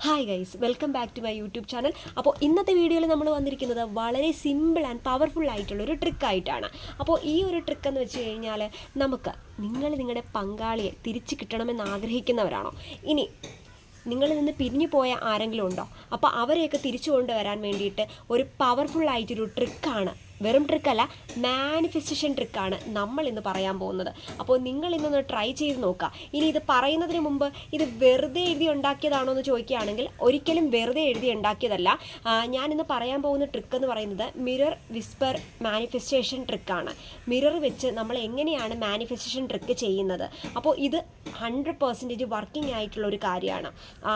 Hi guys, welcome back to my YouTube channel. അപ്പോൾ ഇന്നത്തെ വീഡിയോയിൽ നമ്മൾ വന്നിരിക്കുന്നത് വളരെ സിമ്പിൾ ആൻഡ് പവർഫുൾ ആയിട്ടുള്ളൊരു ട്രിക്കായിട്ടാണ്. അപ്പോൾ ഈ ഒരു ട്രിക്ക് എന്ന് വെച്ച് കഴിഞ്ഞാൽ നിങ്ങളുടെ പങ്കാളിയെ തിരിച്ച് കിട്ടണമെന്ന് ആഗ്രഹിക്കുന്നവരാണോ? ഇനി നിങ്ങളിൽ നിന്ന് പിരിഞ്ഞു പോയ ആരെങ്കിലും ഉണ്ടോ? അപ്പോൾ അവരെയൊക്കെ തിരിച്ചു കൊണ്ടുവരാൻ വേണ്ടിയിട്ട് ഒരു പവർഫുള്ളായിട്ടൊരു ട്രിക്കാണ്, വെറും ട്രിക്കല്ല, മാനിഫെസ്റ്റേഷൻ ട്രിക്കാണ് നമ്മൾ ഇന്ന് പറയാൻ പോകുന്നത്. അപ്പോൾ നിങ്ങൾ ഇന്നൊന്ന് ട്രൈ ചെയ്ത് നോക്കുക. ഇനി ഇത് പറയുന്നതിന് മുമ്പ് ഇത് വെറുതെ എഴുതി ഉണ്ടാക്കിയതാണോ എന്ന് ചോദിക്കുകയാണെങ്കിൽ ഒരിക്കലും വെറുതെ എഴുതി ഉണ്ടാക്കിയതല്ല. ഞാനിന്ന് പറയാൻ പോകുന്ന ട്രിക്ക് എന്ന് പറയുന്നത് മിറർ വിസ്പർ മാനിഫെസ്റ്റേഷൻ ട്രിക്കാണ്. മിറർ വെച്ച് നമ്മൾ എങ്ങനെയാണ് മാനിഫെസ്റ്റേഷൻ ട്രിക്ക് ചെയ്യുന്നത്. അപ്പോൾ ഇത് 100% വർക്കിംഗ് ആയിട്ടുള്ള ഒരു കാര്യമാണ്.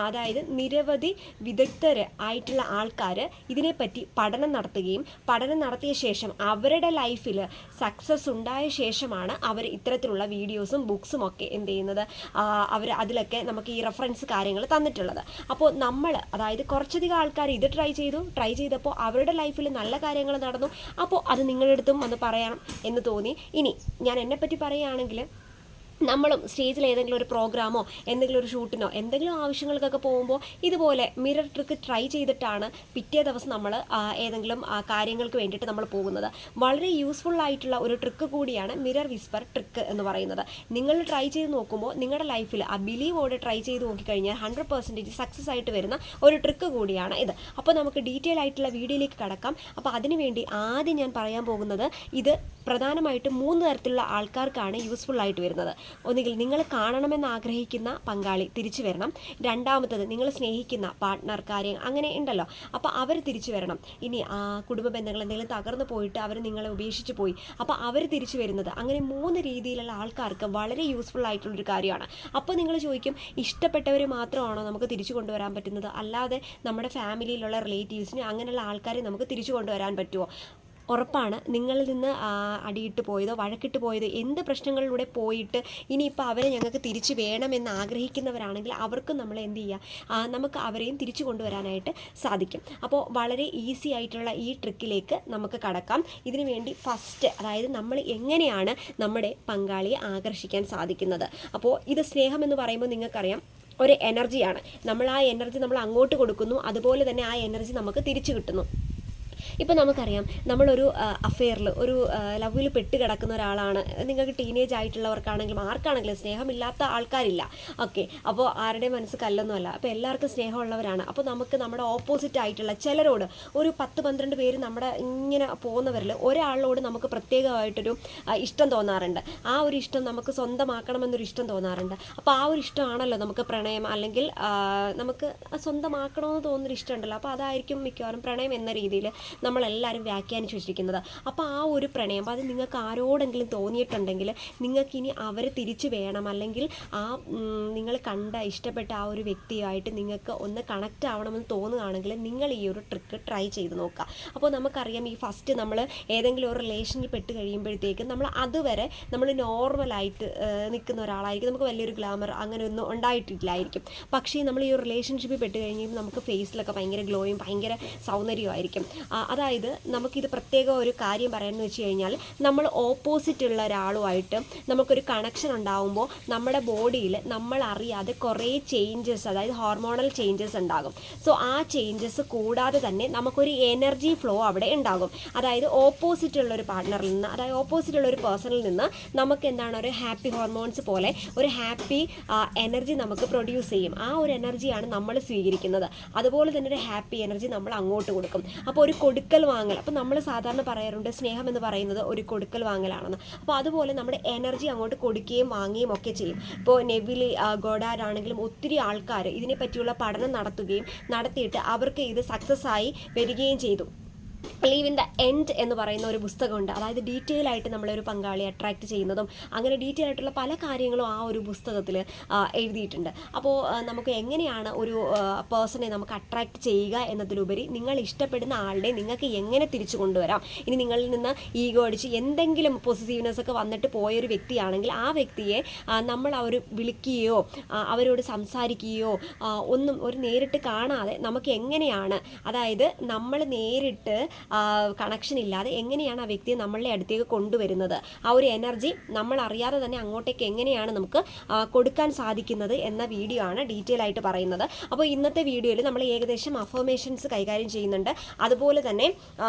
അതായത് നിരവധി വിദഗ്ധർ ആയിട്ടുള്ള ആൾക്കാർ ഇതിനെപ്പറ്റി പഠനം നടത്തിയ ശേഷം അവരുടെ ലൈഫിൽ സക്സസ് ഉണ്ടായ ശേഷമാണ് അവർ ഇത്തരത്തിലുള്ള വീഡിയോസും ബുക്സും ഒക്കെ എന്ത് ചെയ്യുന്നത്, അവർ അതിലൊക്കെ നമുക്ക് ഈ റെഫറൻസ് കാര്യങ്ങൾ തന്നിട്ടുള്ളത്. അപ്പോൾ അതായത് കുറച്ചധികം ആൾക്കാർ ഇത് ട്രൈ ചെയ്തപ്പോൾ അവരുടെ ലൈഫിൽ നല്ല കാര്യങ്ങൾ നടന്നു. അപ്പോൾ അത് നിങ്ങളുടെ അടുത്തും അത് പറയണം എന്ന് തോന്നി. ഇനി ഞാൻ എന്നെപ്പറ്റി പറയുകയാണെങ്കിൽ, നമ്മളും സ്റ്റേജിൽ ഏതെങ്കിലും ഒരു പ്രോഗ്രാമോ എന്തെങ്കിലും ഒരു ഷൂട്ടിനോ എന്തെങ്കിലും ആവശ്യങ്ങൾക്കൊക്കെ പോകുമ്പോൾ ഇതുപോലെ മിറർ ട്രിക്ക് ട്രൈ ചെയ്തിട്ടാണ് പിറ്റേ ദിവസം നമ്മൾ ഏതെങ്കിലും കാര്യങ്ങൾക്ക് വേണ്ടിയിട്ട് നമ്മൾ പോകുന്നത്. വളരെ യൂസ്ഫുൾ ആയിട്ടുള്ള ഒരു ട്രിക്ക് കൂടിയാണ് മിറർ വിസ്പർ ട്രിക്ക് എന്ന് പറയുന്നത്. നിങ്ങൾ ട്രൈ ചെയ്ത് നോക്കുമ്പോൾ നിങ്ങളുടെ ലൈഫിൽ ആ ബിലീവോടെ ട്രൈ ചെയ്ത് നോക്കിക്കഴിഞ്ഞാൽ 100% സക്സസ് ആയിട്ട് വരുന്ന ഒരു ട്രിക്ക് കൂടിയാണ് ഇത്. അപ്പോൾ നമുക്ക് ഡീറ്റെയിൽ ആയിട്ടുള്ള വീഡിയോയിലേക്ക് കടക്കാം. അപ്പോൾ അതിനുവേണ്ടി ആദ്യം ഞാൻ പറയാൻ പോകുന്നത്, ഇത് പ്രധാനമായിട്ടും 3 തരത്തിലുള്ള ആൾക്കാർക്കാണ് യൂസ്ഫുൾ ആയിട്ട് വരുന്നത്. ഒന്നുകിൽ നിങ്ങൾ കാണണമെന്ന് ആഗ്രഹിക്കുന്ന പങ്കാളി തിരിച്ചു വരണം. രണ്ടാമത്തത് നിങ്ങൾ സ്നേഹിക്കുന്ന പാർട്ട്ണർ, കാര്യം അങ്ങനെ ഉണ്ടല്ലോ, അപ്പോൾ അവർ തിരിച്ചു വരണം. ഇനി കുടുംബ ബന്ധങ്ങൾ എന്തെങ്കിലും തകർന്നു പോയിട്ട് അവർ നിങ്ങളെ ഉപേക്ഷിച്ച് പോയി, അപ്പോൾ അവർ തിരിച്ചു വരുന്നത്. അങ്ങനെ 3 രീതിയിലുള്ള ആൾക്കാർക്ക് വളരെ യൂസ്ഫുൾ ആയിട്ടുള്ളൊരു കാര്യമാണ്. അപ്പോൾ നിങ്ങൾ ചോദിക്കും, ഇഷ്ടപ്പെട്ടവർ മാത്രമാണോ നമുക്ക് തിരിച്ചു കൊണ്ടുവരാൻ പറ്റുന്നത്? അല്ലാതെ നമ്മുടെ ഫാമിലിയിലുള്ള റിലേറ്റീവ്സിന് അങ്ങനെയുള്ള ആൾക്കാരെ നമുക്ക് തിരിച്ചു കൊണ്ടുവരാൻ പറ്റുമോ? ഉറപ്പാണ്. നിങ്ങളിൽ നിന്ന് അടിയിട്ട് പോയതോ വഴക്കിട്ട് പോയതോ എന്ത് പ്രശ്നങ്ങളിലൂടെ പോയിട്ട് ഇനിയിപ്പോൾ അവരെ ഞങ്ങൾക്ക് തിരിച്ച് വേണമെന്ന് ആഗ്രഹിക്കുന്നവരാണെങ്കിൽ അവർക്കും നമ്മൾ എന്ത് ചെയ്യുക, നമുക്ക് അവരെയും തിരിച്ചു കൊണ്ടുവരാനായിട്ട് സാധിക്കും. അപ്പോൾ വളരെ ഈസി ആയിട്ടുള്ള ഈ ട്രിക്കിലേക്ക് നമുക്ക് കടക്കാം. ഇതിനു വേണ്ടി ഫസ്റ്റ്, അതായത് നമ്മൾ എങ്ങനെയാണ് നമ്മുടെ പങ്കാളിയെ ആകർഷിക്കാൻ സാധിക്കുന്നത്. അപ്പോൾ ഇത് സ്നേഹം എന്ന് പറയുമ്പോൾ നിങ്ങൾക്കറിയാം, ഒരു എനർജിയാണ്. നമ്മൾ ആ എനർജി നമ്മൾ അങ്ങോട്ട് കൊടുക്കുന്നു, അതുപോലെ തന്നെ ആ എനർജി നമുക്ക് തിരിച്ചു കിട്ടുന്നു. ഇപ്പോൾ നമുക്കറിയാം, നമ്മളൊരു അഫെയറിൽ, ഒരു ലവിൽ പെട്ട് കിടക്കുന്ന ഒരാളാണ്. നിങ്ങൾക്ക് ടീനേജ് ആയിട്ടുള്ളവർക്കാണെങ്കിലും ആർക്കാണെങ്കിലും സ്നേഹമില്ലാത്ത ആൾക്കാരില്ല. ഓക്കെ, അപ്പോൾ ആരുടെ മനസ്സ് കല്ലൊന്നുമല്ല. അപ്പോൾ എല്ലാവർക്കും സ്നേഹമുള്ളവരാണ്. അപ്പോൾ നമുക്ക് നമ്മുടെ ഓപ്പോസിറ്റ് ആയിട്ടുള്ള ചിലരോട്, ഒരു 10-12 പേര് നമ്മുടെ ഇങ്ങനെ പോകുന്നവരിൽ ഒരാളോട് നമുക്ക് പ്രത്യേകമായിട്ടൊരു ഇഷ്ടം തോന്നാറുണ്ട്. ആ ഒരു ഇഷ്ടം നമുക്ക് സ്വന്തമാക്കണമെന്നൊരു ഇഷ്ടം തോന്നാറുണ്ട്. അപ്പോൾ ആ ഒരു ഇഷ്ടമാണല്ലോ നമുക്ക് പ്രണയം, അല്ലെങ്കിൽ നമുക്ക് സ്വന്തമാക്കണമെന്ന് തോന്നുന്നൊരു ഇഷ്ടമുണ്ടല്ലോ. അപ്പോൾ അതായിരിക്കും മിക്കവാറും പ്രണയം എന്ന രീതിയിൽ നമ്മളെല്ലാവരും വ്യാഖ്യാനിച്ച് വെച്ചിരിക്കുന്നത്. അപ്പോൾ ആ ഒരു പ്രണയം, അത് നിങ്ങൾക്ക് ആരോടെങ്കിലും തോന്നിയിട്ടുണ്ടെങ്കിൽ നിങ്ങൾക്കിനി അവരെ തിരിച്ചു വേണം, അല്ലെങ്കിൽ നിങ്ങൾ ഇഷ്ടപ്പെട്ട ആ ഒരു വ്യക്തിയായിട്ട് നിങ്ങൾക്ക് ഒന്ന് കണക്റ്റ് ആവണമെന്ന് തോന്നുകയാണെങ്കിൽ നിങ്ങൾ ഈ ഒരു ട്രിക്ക് ട്രൈ ചെയ്ത് നോക്കുക. അപ്പോൾ നമുക്കറിയാം, ഈ ഫസ്റ്റ് നമ്മൾ ഏതെങ്കിലും ഒരു റിലേഷനിൽ പെട്ട് കഴിയുമ്പോഴത്തേക്കും നമ്മൾ അതുവരെ നമ്മൾ നോർമലായിട്ട് നിൽക്കുന്ന ഒരാളായിരിക്കും. നമുക്ക് വലിയൊരു ഗ്ലാമർ അങ്ങനെയൊന്നും ഉണ്ടായിട്ടില്ലായിരിക്കും. പക്ഷേ നമ്മൾ ഈ ഒരു റിലേഷൻഷിപ്പിൽ പെട്ട് കഴിയുമ്പോൾ നമുക്ക് ഫേസിലൊക്കെ ഭയങ്കര ഗ്ലോയും ഭയങ്കര സൗന്ദര്യമായിരിക്കും. അതായത് നമുക്കിത് പ്രത്യേക ഒരു കാര്യം പറയാമെന്ന് വെച്ച് കഴിഞ്ഞാൽ, നമ്മൾ ഓപ്പോസിറ്റുള്ള ഒരാളുമായിട്ട് നമുക്കൊരു കണക്ഷൻ ഉണ്ടാകുമ്പോൾ നമ്മുടെ ബോഡിയിൽ നമ്മൾ അറിയാതെ കുറേ ചേഞ്ചസ്, അതായത് ഹോർമോണൽ ചേഞ്ചസ് ഉണ്ടാകും. സോ ആ ചേഞ്ചസ് കൂടാതെ തന്നെ നമുക്കൊരു എനർജി ഫ്ലോ അവിടെ ഉണ്ടാകും. അതായത് ഓപ്പോസിറ്റുള്ള ഒരു പാർട്ട്ണറിൽ നിന്ന്, അതായത് ഓപ്പോസിറ്റുള്ള ഒരു പേഴ്സണിൽ നിന്ന് നമുക്ക് എന്താണ്, ഒരു ഹാപ്പി ഹോർമോൺസ് പോലെ ഒരു ഹാപ്പി എനർജി നമുക്ക് പ്രൊഡ്യൂസ് ചെയ്യും. ആ ഒരു എനർജിയാണ് നമ്മൾ സ്വീകരിക്കുന്നത്. അതുപോലെ തന്നെ ഒരു ഹാപ്പി എനർജി നമ്മൾ അങ്ങോട്ട് കൊടുക്കും. അപ്പോൾ ഒരു കൊടുക്കൽ വാങ്ങൽ, അപ്പോൾ നമ്മൾ സാധാരണ പറയാറുണ്ട് സ്നേഹം എന്ന് പറയുന്നത് ഒരു കൊടുക്കൽ വാങ്ങലാണെന്ന്. അപ്പോൾ അതുപോലെ നമ്മുടെ എനർജി അങ്ങോട്ട് കൊടുക്കുകയും വാങ്ങുകയും ഒക്കെ ചെയ്യും. ഇപ്പോൾ നെവിലി ഗോഡാർഡ് ആണെങ്കിലും ഒത്തിരി ആൾക്കാർ ഇതിനെപ്പറ്റിയുള്ള പഠനം നടത്തിയിട്ട് അവർക്ക് ഇത് സക്സസ് ആയി വരികയും ചെയ്തു. ലീവ് ഇൻ ദ എൻഡ് എന്ന് പറയുന്ന ഒരു പുസ്തകമുണ്ട്. അതായത് ഡീറ്റെയിൽ ആയിട്ട് നമ്മളൊരു പങ്കാളിയെ അട്രാക്റ്റ് ചെയ്യുന്നതും അങ്ങനെ ഡീറ്റെയിൽ ആയിട്ടുള്ള പല കാര്യങ്ങളും ആ ഒരു പുസ്തകത്തിൽ എഴുതിയിട്ടുണ്ട്. അപ്പോൾ നമുക്ക് എങ്ങനെയാണ് ഒരു പേഴ്സണെ നമുക്ക് അട്രാക്റ്റ് ചെയ്യുക എന്നതിലുപരി നിങ്ങൾ ഇഷ്ടപ്പെടുന്ന ആളുടെ നിങ്ങൾക്ക് എങ്ങനെ തിരിച്ചു കൊണ്ടുവരാം. ഇനി നിങ്ങളിൽ നിന്ന് ഈഗോ അടിച്ച് എന്തെങ്കിലും പൊസസീവ്നെസ് ഒക്കെ വന്നിട്ട് പോയൊരു വ്യക്തിയാണെങ്കിൽ ആ വ്യക്തിയെ നമ്മൾ വിളിക്കുകയോ അവരോട് സംസാരിക്കുകയോ ഒന്നും നേരിട്ട് കാണാതെ നമുക്ക് എങ്ങനെയാണ്, അതായത് നമ്മൾ നേരിട്ട് കണക്ഷൻ ഇല്ലാതെ എങ്ങനെയാണ് ആ വ്യക്തിയെ നമ്മളുടെ അടുത്തേക്ക് കൊണ്ടുവരുന്നത്, ആ ഒരു എനർജി നമ്മൾ അറിയാതെ തന്നെ അങ്ങോട്ടേക്ക് എങ്ങനെയാണ് നമുക്ക് കൊടുക്കാൻ സാധിക്കുന്നത് എന്ന വീഡിയോ ആണ് ഡീറ്റെയിൽ ആയിട്ട് പറയുന്നത്. അപ്പോൾ ഇന്നത്തെ വീഡിയോയിൽ നമ്മൾ ഏകദേശം അഫർമേഷൻസ് കൈകാര്യം ചെയ്യുന്നുണ്ട്. അതുപോലെ തന്നെ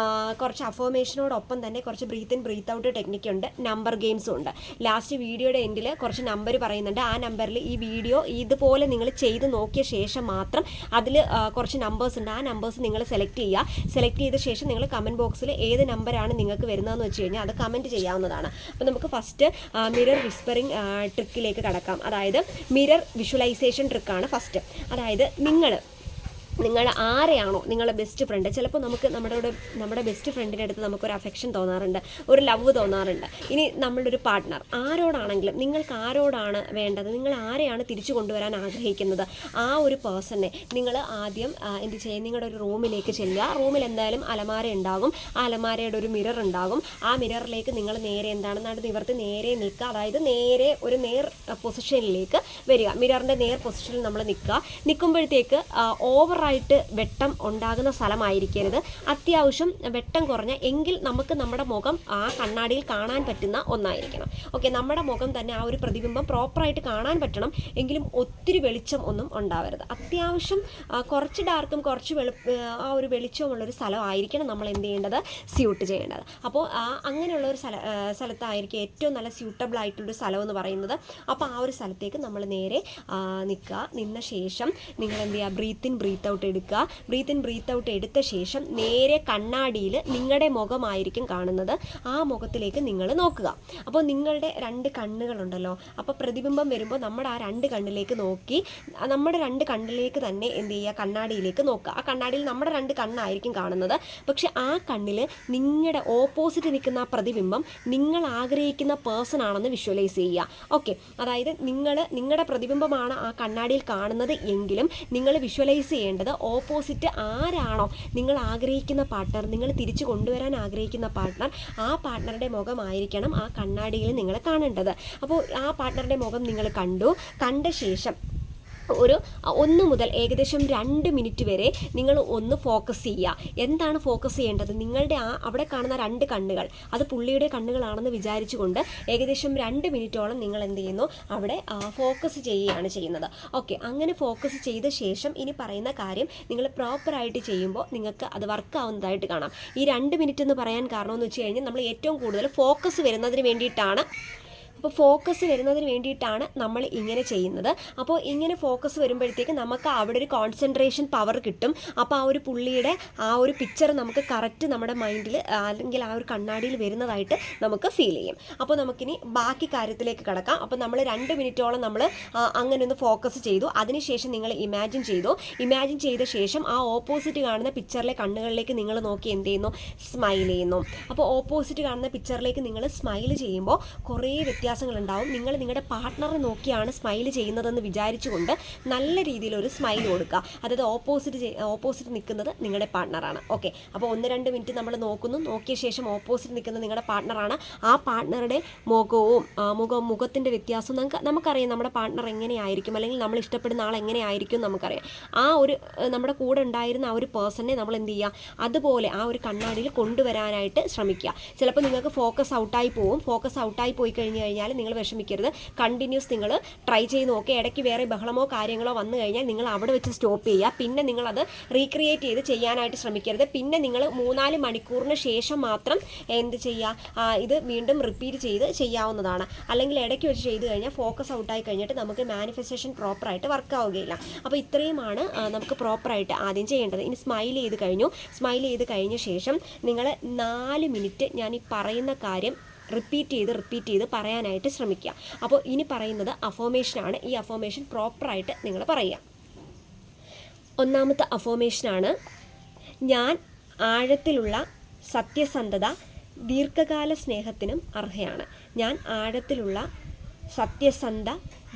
കുറച്ച് അഫർമേഷനോടൊപ്പം തന്നെ കുറച്ച് breathe in breathe out technique ഉണ്ട്, നമ്പർ ഗെയിംസും ഉണ്ട്. ലാസ്റ്റ് വീഡിയോയുടെ എൻഡിൽ കുറച്ച് നമ്പർ പറയുന്നുണ്ട്. ആ നമ്പറിൽ ഈ വീഡിയോ ഇതുപോലെ നിങ്ങൾ ചെയ്ത് നോക്കിയ ശേഷം മാത്രം അതിൽ കുറച്ച് നമ്പേഴ്സ് ഉണ്ട്. ആ നമ്പേഴ്സ് നിങ്ങൾ സെലക്ട് ചെയ്ത ശേഷം നിങ്ങൾ കമൻറ്റ് ബോക്സിൽ ഏത് നമ്പറാണ് നിങ്ങൾക്ക് വരുന്നതെന്ന് വെച്ച് കഴിഞ്ഞാൽ അത് കമൻറ്റ് ചെയ്യാവുന്നതാണ്. അപ്പോൾ നമുക്ക് ഫസ്റ്റ് മിറർ വിസ്പറിംഗ് ട്രിക്കിലേക്ക് കടക്കാം. അതായത് മിറർ വിഷ്വലൈസേഷൻ ട്രിക്കാണ് ഫസ്റ്റ്. അതായത് നിങ്ങൾ ആരെയാണോ നിങ്ങളുടെ ബെസ്റ്റ് ഫ്രണ്ട്, ചിലപ്പോൾ നമുക്ക് നമ്മുടെ ബെസ്റ്റ് ഫ്രണ്ടിൻ്റെ അടുത്ത് നമുക്കൊരു അഫെക്ഷൻ തോന്നാറുണ്ട്, ഒരു ലവ് തോന്നാറുണ്ട്. ഇനി നമ്മളുടെ ഒരു പാർട്ട്ണർ ആരോടാണെങ്കിലും നിങ്ങൾക്ക് ആരോടാണ് വേണ്ടത്, നിങ്ങൾ ആരെയാണ് തിരിച്ചു കൊണ്ടുവരാൻ ആഗ്രഹിക്കുന്നത്, ആ ഒരു പേഴ്സണെ നിങ്ങൾ ആദ്യം എന്ത് ചെയ്യുക, നിങ്ങളുടെ ഒരു റൂമിലേക്ക് ചെല്ലുക. റൂമിൽ എന്തായാലും അലമാര ഉണ്ടാകും, ആ അലമാരയുടെ ഒരു മിറർ ഉണ്ടാകും. ആ മിററിലേക്ക് നിങ്ങൾ നേരെ നടു നിവർത്തി നേരെ നിൽക്കുക. അതായത് നേരെ ഒരു പൊസിഷനിലേക്ക് വരിക. മിററിൻ്റെ പൊസിഷനിൽ നമ്മൾ നിൽക്കുമ്പോഴത്തേക്ക് ഓവറായിട്ട് വെട്ടം ഉണ്ടാകുന്ന സ്ഥലമായിരിക്കരുത്. അത്യാവശ്യം വെട്ടം കുറഞ്ഞ എങ്കിൽ നമുക്ക് നമ്മുടെ മുഖം ആ കണ്ണാടിയിൽ കാണാൻ പറ്റുന്ന ഒന്നായിരിക്കണം. ഓക്കെ, നമ്മുടെ മുഖം തന്നെ ആ ഒരു പ്രതിബിംബം പ്രോപ്പറായിട്ട് കാണാൻ പറ്റണം. എങ്കിലും ഒത്തിരി വെളിച്ചം ഒന്നും ഉണ്ടാവരുത്. അത്യാവശ്യം കുറച്ച് ഡാർക്കും കുറച്ച് ആ ഒരു വെളിച്ചമുള്ളൊരു സ്ഥലമായിരിക്കണം നമ്മൾ എന്ത് ചെയ്യേണ്ടത്, സ്യൂട്ട് ചെയ്യേണ്ടത്. അപ്പോൾ അങ്ങനെയുള്ളൊരു സ്ഥലത്തായിരിക്കും ഏറ്റവും നല്ല സ്യൂട്ടബിൾ ആയിട്ടുള്ളൊരു സ്ഥലം എന്ന് പറയുന്നത്. അപ്പോൾ ആ ഒരു സ്ഥലത്തേക്ക് നമ്മൾ നേരെ നിന്ന ശേഷം നിങ്ങൾ എന്ത് ചെയ്യുക, ബ്രീത്ത് ഇൻ ബ്രീത്ത് ഔട്ട് എടുക്കുക. ബ്രീത്ത് ഇൻ ബ്രീത്ത് ഔട്ട് എടുത്ത ശേഷം നേരെ കണ്ണാടിയിൽ നിങ്ങളുടെ മുഖമായിരിക്കും കാണുന്നത്. ആ മുഖത്തിലേക്ക് നിങ്ങൾ നോക്കുക. അപ്പോൾ നിങ്ങളുടെ 2 കണ്ണുകളുണ്ടല്ലോ, അപ്പോൾ പ്രതിബിംബം വരുമ്പോൾ നമ്മുടെ ആ 2 കണ്ണിലേക്ക് നോക്കി നമ്മുടെ 2 കണ്ണിലേക്ക് തന്നെ എന്ത് ചെയ്യുക, കണ്ണാടിയിലേക്ക് നോക്കുക. ആ കണ്ണാടിയിൽ നമ്മുടെ 2 കണ്ണായിരിക്കും കാണുന്നത്. പക്ഷെ ആ കണ്ണിൽ നിങ്ങളുടെ ഓപ്പോസിറ്റ് നിൽക്കുന്ന ആ പ്രതിബിംബം നിങ്ങൾ ആഗ്രഹിക്കുന്ന പേഴ്സൺ ആണെന്ന് വിഷ്വലൈസ് ചെയ്യുക. ഓക്കെ, അതായത് നിങ്ങളുടെ പ്രതിബിംബമാണ് ആ കണ്ണാടിയിൽ കാണുന്നത് എങ്കിലും നിങ്ങൾ വിഷ്വലൈസ് ചെയ്യേണ്ടത് ഓപ്പോസിറ്റ് ആരാണോ നിങ്ങൾ ആഗ്രഹിക്കുന്ന പാർട്ട്ണർ, നിങ്ങൾ തിരിച്ചു കൊണ്ടുവരാൻ ആഗ്രഹിക്കുന്ന പാർട്ട്ണർ, ആ പാർട്ട്ണറുടെ മുഖമായിരിക്കണം ആ കണ്ണാടിയിൽ നിങ്ങൾ കാണേണ്ടത്. അപ്പോൾ ആ പാർട്ട്ണറുടെ മുഖം നിങ്ങൾ കണ്ട ശേഷം ഒരു 1 മുതൽ ഏകദേശം 2 മിനിറ്റ് വരെ നിങ്ങൾ ഒന്ന് ഫോക്കസ് ചെയ്യുക. എന്താണ് ഫോക്കസ് ചെയ്യേണ്ടത്, നിങ്ങളുടെ അവിടെ കാണുന്ന 2 കണ്ണുകൾ അത് പുള്ളിയുടെ കണ്ണുകളാണെന്ന് വിചാരിച്ചുകൊണ്ട് ഏകദേശം 2 മിനിറ്റോളം നിങ്ങൾ എന്ത് ചെയ്യുന്നു, അവിടെ ഫോക്കസ് ചെയ്യുകയാണ് ചെയ്യുന്നത്. ഓക്കെ, അങ്ങനെ ഫോക്കസ് ചെയ്ത ശേഷം ഇനി പറയുന്ന കാര്യം നിങ്ങൾ പ്രോപ്പറായിട്ട് ചെയ്യുമ്പോൾ നിങ്ങൾക്ക് അത് വർക്ക് ആവുന്നതായിട്ട് കാണാം. ഈ 2 മിനിറ്റ് എന്ന് പറയാൻ കാരണമെന്ന് വെച്ച് കഴിഞ്ഞാൽ നമ്മൾ ഏറ്റവും കൂടുതൽ ഫോക്കസ് വരുന്നതിന് വേണ്ടിയിട്ടാണ്. അപ്പോൾ ഫോക്കസ് വരുന്നതിന് വേണ്ടിയിട്ടാണ് നമ്മൾ ഇങ്ങനെ ചെയ്യുന്നത്. അപ്പോൾ ഇങ്ങനെ ഫോക്കസ് വരുമ്പോഴത്തേക്ക് നമുക്ക് അവിടെ ഒരു കോൺസെൻട്രേഷൻ പവർ കിട്ടും. അപ്പോൾ ആ ഒരു പുള്ളിയുടെ ആ ഒരു പിക്ചർ നമുക്ക് കറക്റ്റ് നമ്മുടെ മൈൻഡിൽ അല്ലെങ്കിൽ ആ ഒരു കണ്ണാടിയിൽ വരുന്നതായിട്ട് നമുക്ക് ഫീൽ ചെയ്യും. അപ്പോൾ നമുക്കിനി ബാക്കി കാര്യത്തിലേക്ക് കിടക്കാം. അപ്പോൾ നമ്മൾ 2 മിനിറ്റോളം നമ്മൾ അങ്ങനെ ഒന്ന് ഫോക്കസ് ചെയ്തു. അതിനുശേഷം നിങ്ങൾ ഇമാജിൻ ചെയ്ത ശേഷം ആ ഓപ്പോസിറ്റ് കാണുന്ന പിക്ചറിലെ കണ്ണുകളിലേക്ക് നിങ്ങൾ നോക്കി എന്ത് ചെയ്യുന്നു, സ്മൈൽ ചെയ്യുന്നു. അപ്പോൾ ഓപ്പോസിറ്റ് കാണുന്ന പിക്ചറിലേക്ക് നിങ്ങൾ സ്മൈൽ ചെയ്യുമ്പോൾ കുറേ വ്യത്യാസങ്ങളുണ്ടാവും. നിങ്ങൾ നിങ്ങളുടെ പാർട്ട്ണറെ നോക്കിയാണ് സ്മൈൽ ചെയ്യുന്നതെന്ന് വിചാരിച്ചുകൊണ്ട് നല്ല രീതിയിലൊരു സ്മൈൽ കൊടുക്കുക. അതായത് ഓപ്പോസിറ്റ് നിൽക്കുന്നത് നിങ്ങളുടെ പാർട്ട്ണറാണ്. ഓക്കെ, അപ്പോൾ 1-2 മിനിറ്റ് നമ്മൾ നോക്കിയ ശേഷം ഓപ്പോസിറ്റ് നിൽക്കുന്നത് നിങ്ങളുടെ പാർട്ട്ണറാണ്. ആ പാർട്ട്ണറുടെ മുഖത്തിൻ്റെ വ്യത്യാസം നമുക്കറിയാം. നമ്മുടെ പാർട്ട്ണർ എങ്ങനെയായിരിക്കും അല്ലെങ്കിൽ നമ്മൾ ഇഷ്ടപ്പെടുന്ന ആൾ എങ്ങനെയായിരിക്കും നമുക്കറിയാം. ആ ഒരു നമ്മുടെ കൂടെ ഉണ്ടായിരുന്ന ആ ഒരു പേഴ്സണെ നമ്മൾ എന്ത് ചെയ്യുക, അതുപോലെ ആ ഒരു കണ്ണാടിയിൽ കൊണ്ടുവരാനായിട്ട് ശ്രമിക്കുക. ചിലപ്പോൾ നിങ്ങൾക്ക് ഫോക്കസ് ഔട്ടായി പോയി കഴിഞ്ഞാൽ നിങ്ങൾ വിഷമിക്കരുത്. കണ്ടിന്യൂസ് നിങ്ങൾ ട്രൈ ചെയ്ത് നോക്കുക. ഇടയ്ക്ക് വേറെ ബഹളമോ കാര്യങ്ങളോ വന്നു കഴിഞ്ഞാൽ നിങ്ങൾ അവിടെ വെച്ച് സ്റ്റോപ്പ് ചെയ്യുക. പിന്നെ നിങ്ങളത് റീക്രിയേറ്റ് ചെയ്ത് ചെയ്യാനായിട്ട് ശ്രമിക്കരുത്. പിന്നെ നിങ്ങൾ 3-4 മണിക്കൂറിന് ശേഷം മാത്രം എന്ത് ചെയ്യുക, ഇത് വീണ്ടും റിപ്പീറ്റ് ചെയ്ത് ചെയ്യാവുന്നതാണ്. അല്ലെങ്കിൽ ഇടയ്ക്ക് വെച്ച് ചെയ്ത് കഴിഞ്ഞാൽ ഫോക്കസ് ഔട്ടായി കഴിഞ്ഞിട്ട് നമുക്ക് മാനിഫെസ്റ്റേഷൻ പ്രോപ്പറായിട്ട് വർക്ക് ആവുകയില്ല. അപ്പോൾ ഇത്രയുമാണ് നമുക്ക് പ്രോപ്പറായിട്ട് ആദ്യം ചെയ്യേണ്ടത്. ഇനി സ്മൈൽ ചെയ്ത് കഴിഞ്ഞ ശേഷം നിങ്ങൾ 4 മിനിറ്റ് ഞാൻ ഈ പറയുന്ന കാര്യം റിപ്പീറ്റ് ചെയ്ത് പറയാനായിട്ട് ശ്രമിക്കുക. അപ്പോൾ ഇനി പറയുന്നത് അഫർമേഷനാണ്. ഈ അഫർമേഷൻ പ്രോപ്പറായിട്ട് നിങ്ങൾ പറയുക. ഒന്നാമത്തെ അഫർമേഷനാണ്, ഞാൻ ആഴത്തിലുള്ള സത്യസന്ധത ദീർഘകാല സ്നേഹത്തിനും അർഹയാണ്. ഞാൻ ആഴത്തിലുള്ള സത്യസന്ധ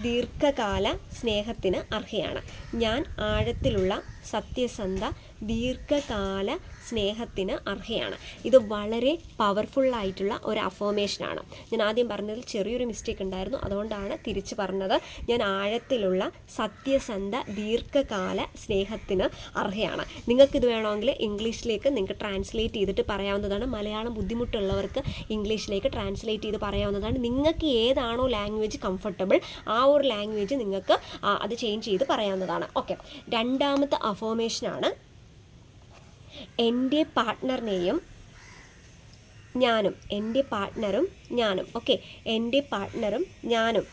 ദീർഘകാല സ്നേഹത്തിന് അർഹയാണ്. ഞാൻ ആഴത്തിലുള്ള സത്യസന്ധ ദീർഘകാല സ്നേഹത്തിന് അർഹയാണ്. ഇത് വളരെ പവർഫുള്ളായിട്ടുള്ള ഒരു അഫർമേഷനാണ്. ഞാൻ ആദ്യം പറഞ്ഞതിൽ ചെറിയൊരു മിസ്റ്റേക്ക് ഉണ്ടായിരുന്നു, അതുകൊണ്ടാണ് തിരിച്ച് പറഞ്ഞത്. ഞാൻ ആഴത്തിലുള്ള സത്യസന്ധ ദീർഘകാല സ്നേഹത്തിന് അർഹയാണ്. നിങ്ങൾക്കിത് വേണമെങ്കിൽ ഇംഗ്ലീഷിലേക്ക് നിങ്ങൾക്ക് ട്രാൻസ്ലേറ്റ് ചെയ്തിട്ട് പറയാവുന്നതാണ്. മലയാളം ബുദ്ധിമുട്ടുള്ളവർക്ക് ഇംഗ്ലീഷിലേക്ക് ട്രാൻസ്ലേറ്റ് ചെയ്ത് പറയാവുന്നതാണ്. നിങ്ങൾക്ക് ഏതാണോ ലാംഗ്വേജ് കംഫർട്ടബിൾ ആ ഒരു ലാംഗ്വേജ് നിങ്ങൾക്ക് അത് ചേഞ്ച് ചെയ്ത് പറയാവുന്നതാണ്. ഓക്കെ, രണ്ടാമത്തെ അഫർമേഷനാണ് എൻ്റെ പാർട്ട്ണറിനെയും ഞാനും. എൻ്റെ പാർട്ട്ണറും ഞാനും. ഓക്കെ, എൻ്റെ പാർട്ട്ണറും ഞാനും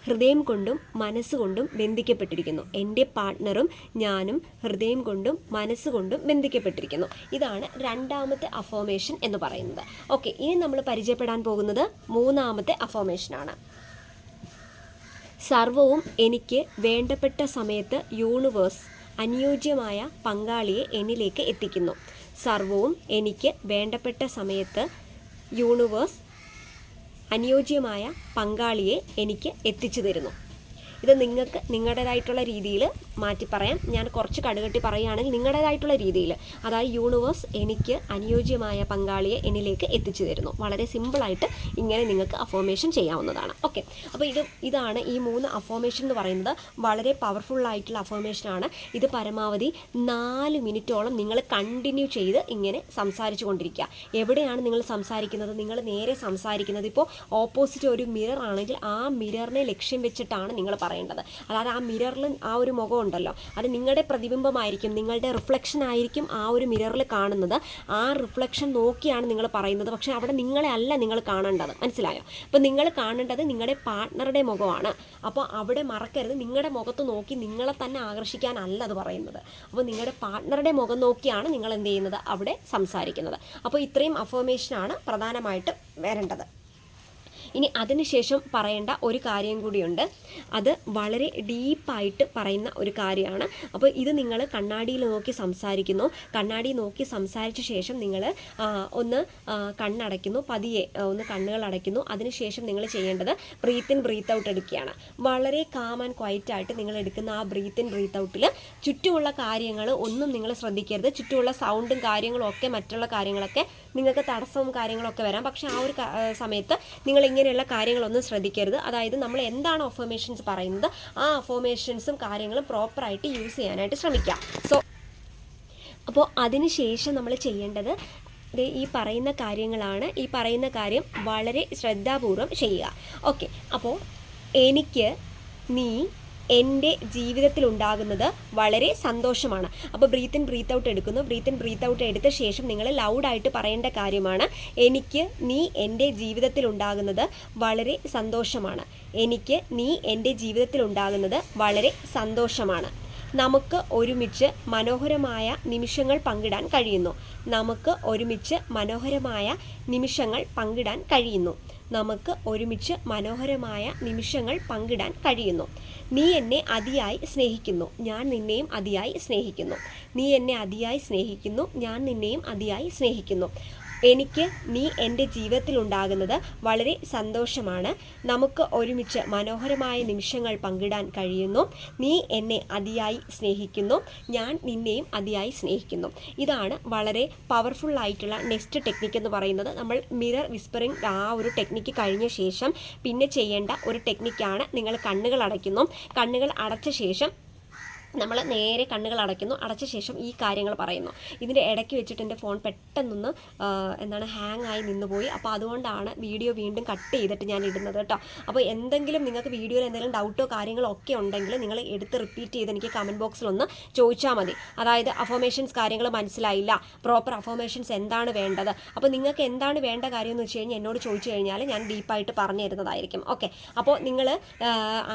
ഹൃദയം കൊണ്ടും മനസ്സുകൊണ്ടും ബന്ധിക്കപ്പെട്ടിരിക്കുന്നു. എൻ്റെ പാർട്ട്ണറും ഞാനും ഹൃദയം കൊണ്ടും മനസ്സുകൊണ്ടും ബന്ധിക്കപ്പെട്ടിരിക്കുന്നു. ഇതാണ് രണ്ടാമത്തെ അഫർമേഷൻ എന്ന് പറയുന്നത്. ഓക്കെ, ഇനി നമ്മൾ പരിചയപ്പെടാൻ പോകുന്നത് മൂന്നാമത്തെ അഫർമേഷനാണ്. സർവവും എനിക്ക് വേണ്ടപ്പെട്ട സമയത്ത് യൂണിവേഴ്സ് അനുയോജ്യമായ പങ്കാളിയെ എന്നിലേക്ക് എത്തിക്കുന്നു. സർവവും എനിക്ക് വേണ്ടപ്പെട്ട സമയത്ത് യൂണിവേഴ്സ് അനുയോജ്യമായ പങ്കാളിയെ എനിക്ക് എത്തിച്ചു തരുന്നു. ഇത് നിങ്ങൾക്ക് നിങ്ങളുടേതായിട്ടുള്ള രീതിയിൽ മാറ്റി പറയാം. ഞാൻ കുറച്ച് കടുകട്ടി പറയുകയാണെങ്കിൽ നിങ്ങളുടേതായിട്ടുള്ള രീതിയിൽ, അതായത് യൂണിവേഴ്സ് എനിക്ക് അനുയോജ്യമായ പങ്കാളിയെ എന്നിലേക്ക് എത്തിച്ചു തരുന്നു. വളരെ സിമ്പിളായിട്ട് ഇങ്ങനെ നിങ്ങൾക്ക് അഫർമേഷൻ ചെയ്യാവുന്നതാണ്. ഓക്കെ, അപ്പോൾ ഇതാണ് ഈ 3 അഫർമേഷൻ എന്ന് പറയുന്നത്. വളരെ പവർഫുള്ളായിട്ടുള്ള അഫർമേഷനാണ്. ഇത് പരമാവധി 4 മിനിറ്റോളം നിങ്ങൾ കണ്ടിന്യൂ ചെയ്ത് ഇങ്ങനെ സംസാരിച്ചു കൊണ്ടിരിക്കുക. എവിടെയാണ് നിങ്ങൾ സംസാരിക്കുന്നത്? നിങ്ങൾ നേരെ സംസാരിക്കുന്നത് ഇപ്പോൾ ഓപ്പോസിറ്റ് ഒരു മിറർ ആണെങ്കിൽ ആ മിററിനെ ലക്ഷ്യം വെച്ചിട്ടാണ് നിങ്ങൾ പറയേണ്ടത്. അതായത് ആ മിററിൽ ആ ഒരു മുഖം ഉണ്ടല്ലോ, അത് നിങ്ങളുടെ പ്രതിബിംബമായിരിക്കും, നിങ്ങളുടെ റിഫ്ലക്ഷൻ ആയിരിക്കും ആ ഒരു മിററിൽ കാണുന്നത്. ആ റിഫ്ലക്ഷൻ നോക്കിയാണ് നിങ്ങൾ പറയുന്നത്. പക്ഷേ അവിടെ നിങ്ങളെ അല്ല നിങ്ങൾ കാണേണ്ടത്. മനസ്സിലായോ? അപ്പോൾ നിങ്ങൾ കാണേണ്ടത് നിങ്ങളുടെ പാർട്ട്ണറുടെ മുഖമാണ്. അപ്പോൾ അവിടെ മറക്കരുത്, നിങ്ങളുടെ മുഖത്ത് നോക്കി നിങ്ങളെ തന്നെ ആകർഷിക്കാനല്ല അത് പറയുന്നത്. അപ്പോൾ നിങ്ങളുടെ പാർട്ട്ണറുടെ മുഖം നോക്കിയാണ് നിങ്ങൾ എന്ത് ചെയ്യുന്നത്? അവിടെ സംസാരിക്കുന്നത്. അപ്പോൾ ഇത്രയും അഫർമേഷനാണ് പ്രധാനമായിട്ടും വരേണ്ടത്. ഇനി അതിനുശേഷം പറയേണ്ട ഒരു കാര്യം കൂടിയുണ്ട്. അത് വളരെ ഡീപ്പായിട്ട് പറയുന്ന ഒരു കാര്യമാണ്. അപ്പോൾ ഇത് നിങ്ങൾ കണ്ണാടിയിൽ നോക്കി സംസാരിക്കുന്നു. കണ്ണാടി നോക്കി സംസാരിച്ച ശേഷം നിങ്ങൾ ഒന്ന് കണ്ണടയ്ക്കുന്നു, പതിയെ ഒന്ന് കണ്ണുകൾ അടയ്ക്കുന്നു. അതിനുശേഷം നിങ്ങൾ ചെയ്യേണ്ടത് ബ്രീത്ത് ഇൻ ബ്രീത്ത് ഔട്ട് എടുക്കുകയാണ്. വളരെ കാം ആൻഡ് ക്വയറ്റ് ആയിട്ട് നിങ്ങൾ എടുക്കുന്ന ആ ബ്രീത്ത് ഇൻ ബ്രീത്ത് ഔട്ടിൽ ചുറ്റുമുള്ള കാര്യങ്ങൾ ഒന്നും നിങ്ങൾ ശ്രദ്ധിക്കരുത്. ചുറ്റുമുള്ള സൗണ്ടും കാര്യങ്ങളും ഒക്കെ, മറ്റുള്ള കാര്യങ്ങളൊക്കെ നിങ്ങൾക്ക് തടസ്സവും കാര്യങ്ങളൊക്കെ വരാം. പക്ഷേ ആ ഒരു സമയത്ത് നിങ്ങൾ ഇങ്ങനെയുള്ള കാര്യങ്ങളൊന്നും ശ്രദ്ധിക്കരുത്. അതായത് നമ്മൾ എന്താണ് അഫർമേഷൻസ് പറയുന്നത് ആ അഫർമേഷൻസും കാര്യങ്ങളും പ്രോപ്പറായിട്ട് യൂസ് ചെയ്യാനായിട്ട് ശ്രമിക്കുക. അപ്പോൾ അതിന് ശേഷം നമ്മൾ ചെയ്യേണ്ടത് ഈ പറയുന്ന കാര്യങ്ങളാണ്. ഈ പറയുന്ന കാര്യം വളരെ ശ്രദ്ധാപൂർവം ചെയ്യുക. ഓക്കെ, അപ്പോൾ എനിക്ക് നീ എൻ്റെ ജീവിതത്തിലുണ്ടാകുന്നത് വളരെ സന്തോഷമാണ്. അപ്പോൾ ബ്രീത്ത് ഇൻ ബ്രീത്ത് ഔട്ട് എടുക്കുന്നു. ബ്രീത്ത് ഇൻ ബ്രീത്ത് ഔട്ട് എടുത്ത ശേഷം നിങ്ങൾ ലൗഡായിട്ട് പറയേണ്ട കാര്യമാണ് എനിക്ക് നീ എൻ്റെ ജീവിതത്തിലുണ്ടാകുന്നത് വളരെ സന്തോഷമാണ്. എനിക്ക് നീ എൻ്റെ ജീവിതത്തിലുണ്ടാകുന്നത് വളരെ സന്തോഷമാണ്. നമുക്ക് ഒരുമിച്ച് മനോഹരമായ നിമിഷങ്ങൾ പങ്കിടാൻ കഴിയുന്നു. നമുക്ക് ഒരുമിച്ച് മനോഹരമായ നിമിഷങ്ങൾ പങ്കിടാൻ കഴിയുന്നു. നമുക്ക് ഒരുമിച്ച് മനോഹരമായ നിമിഷങ്ങൾ പങ്കിടാൻ കഴിയുന്നു. നീ എന്നെ അതിയായി സ്നേഹിക്കുന്നു, ഞാൻ നിന്നെയും അതിയായി സ്നേഹിക്കുന്നു. നീ എന്നെ അതിയായി സ്നേഹിക്കുന്നു, ഞാൻ നിന്നെയും അതിയായി സ്നേഹിക്കുന്നു. എനിക്ക് നീ എൻ്റെ ജീവിതത്തിലുണ്ടാകുന്നത് വളരെ സന്തോഷമാണ്. നമുക്ക് ഒരുമിച്ച് മനോഹരമായ നിമിഷങ്ങൾ പങ്കിടാൻ കഴിയുന്നു. നീ എന്നെ അതിയായി സ്നേഹിക്കുന്നു, ഞാൻ നിന്നെയും അതിയായി സ്നേഹിക്കുന്നു. ഇതാണ് വളരെ പവർഫുള്ളായിട്ടുള്ള നെക്സ്റ്റ് ടെക്നിക്ക് എന്ന് പറയുന്നത്. നമ്മൾ മിറർ വിസ്പറിങ് ആ ഒരു ടെക്നിക്ക് കഴിഞ്ഞ ശേഷം പിന്നെ ചെയ്യേണ്ട ഒരു ടെക്നിക്കാണ്. നിങ്ങൾ കണ്ണുകൾ അടയ്ക്കുന്നു. കണ്ണുകൾ അടച്ച ശേഷം നമ്മൾ നേരെ കണ്ണുകൾ അടയ്ക്കുന്നു. അടച്ച ശേഷം ഈ കാര്യങ്ങൾ പറയുന്നു. ഇതിൻ്റെ ഇടയ്ക്ക് വെച്ചിട്ട് എൻ്റെ ഫോൺ പെട്ടെന്നൊന്ന് ഹാങ് ആയി നിന്നുപോയി. അപ്പോൾ അതുകൊണ്ടാണ് വീഡിയോ വീണ്ടും കട്ട് ചെയ്തിട്ട് ഞാൻ ഇടുന്നത് കേട്ടോ. അപ്പോൾ എന്തെങ്കിലും നിങ്ങൾക്ക് വീഡിയോയിൽ എന്തെങ്കിലും ഡൗട്ടോ കാര്യങ്ങളോ ഒക്കെ ഉണ്ടെങ്കിൽ നിങ്ങൾ എടുത്ത് റിപ്പീറ്റ് ചെയ്ത് എനിക്ക് കമൻറ്റ് ബോക്സിലൊന്ന് ചോദിച്ചാൽ മതി. അതായത് അഫർമേഷൻസ് കാര്യങ്ങൾ മനസ്സിലായില്ല, പ്രോപ്പർ അഫർമേഷൻസ് എന്താണ് വേണ്ടത്, അപ്പോൾ നിങ്ങൾക്ക് എന്താണ് വേണ്ട കാര്യം എന്ന് വെച്ച് കഴിഞ്ഞാൽ എന്നോട് ചോദിച്ചു കഴിഞ്ഞാൽ ഞാൻ ഡീപ്പായിട്ട് പറഞ്ഞു തരുന്നതായിരിക്കും. ഓക്കെ, അപ്പോൾ നിങ്ങൾ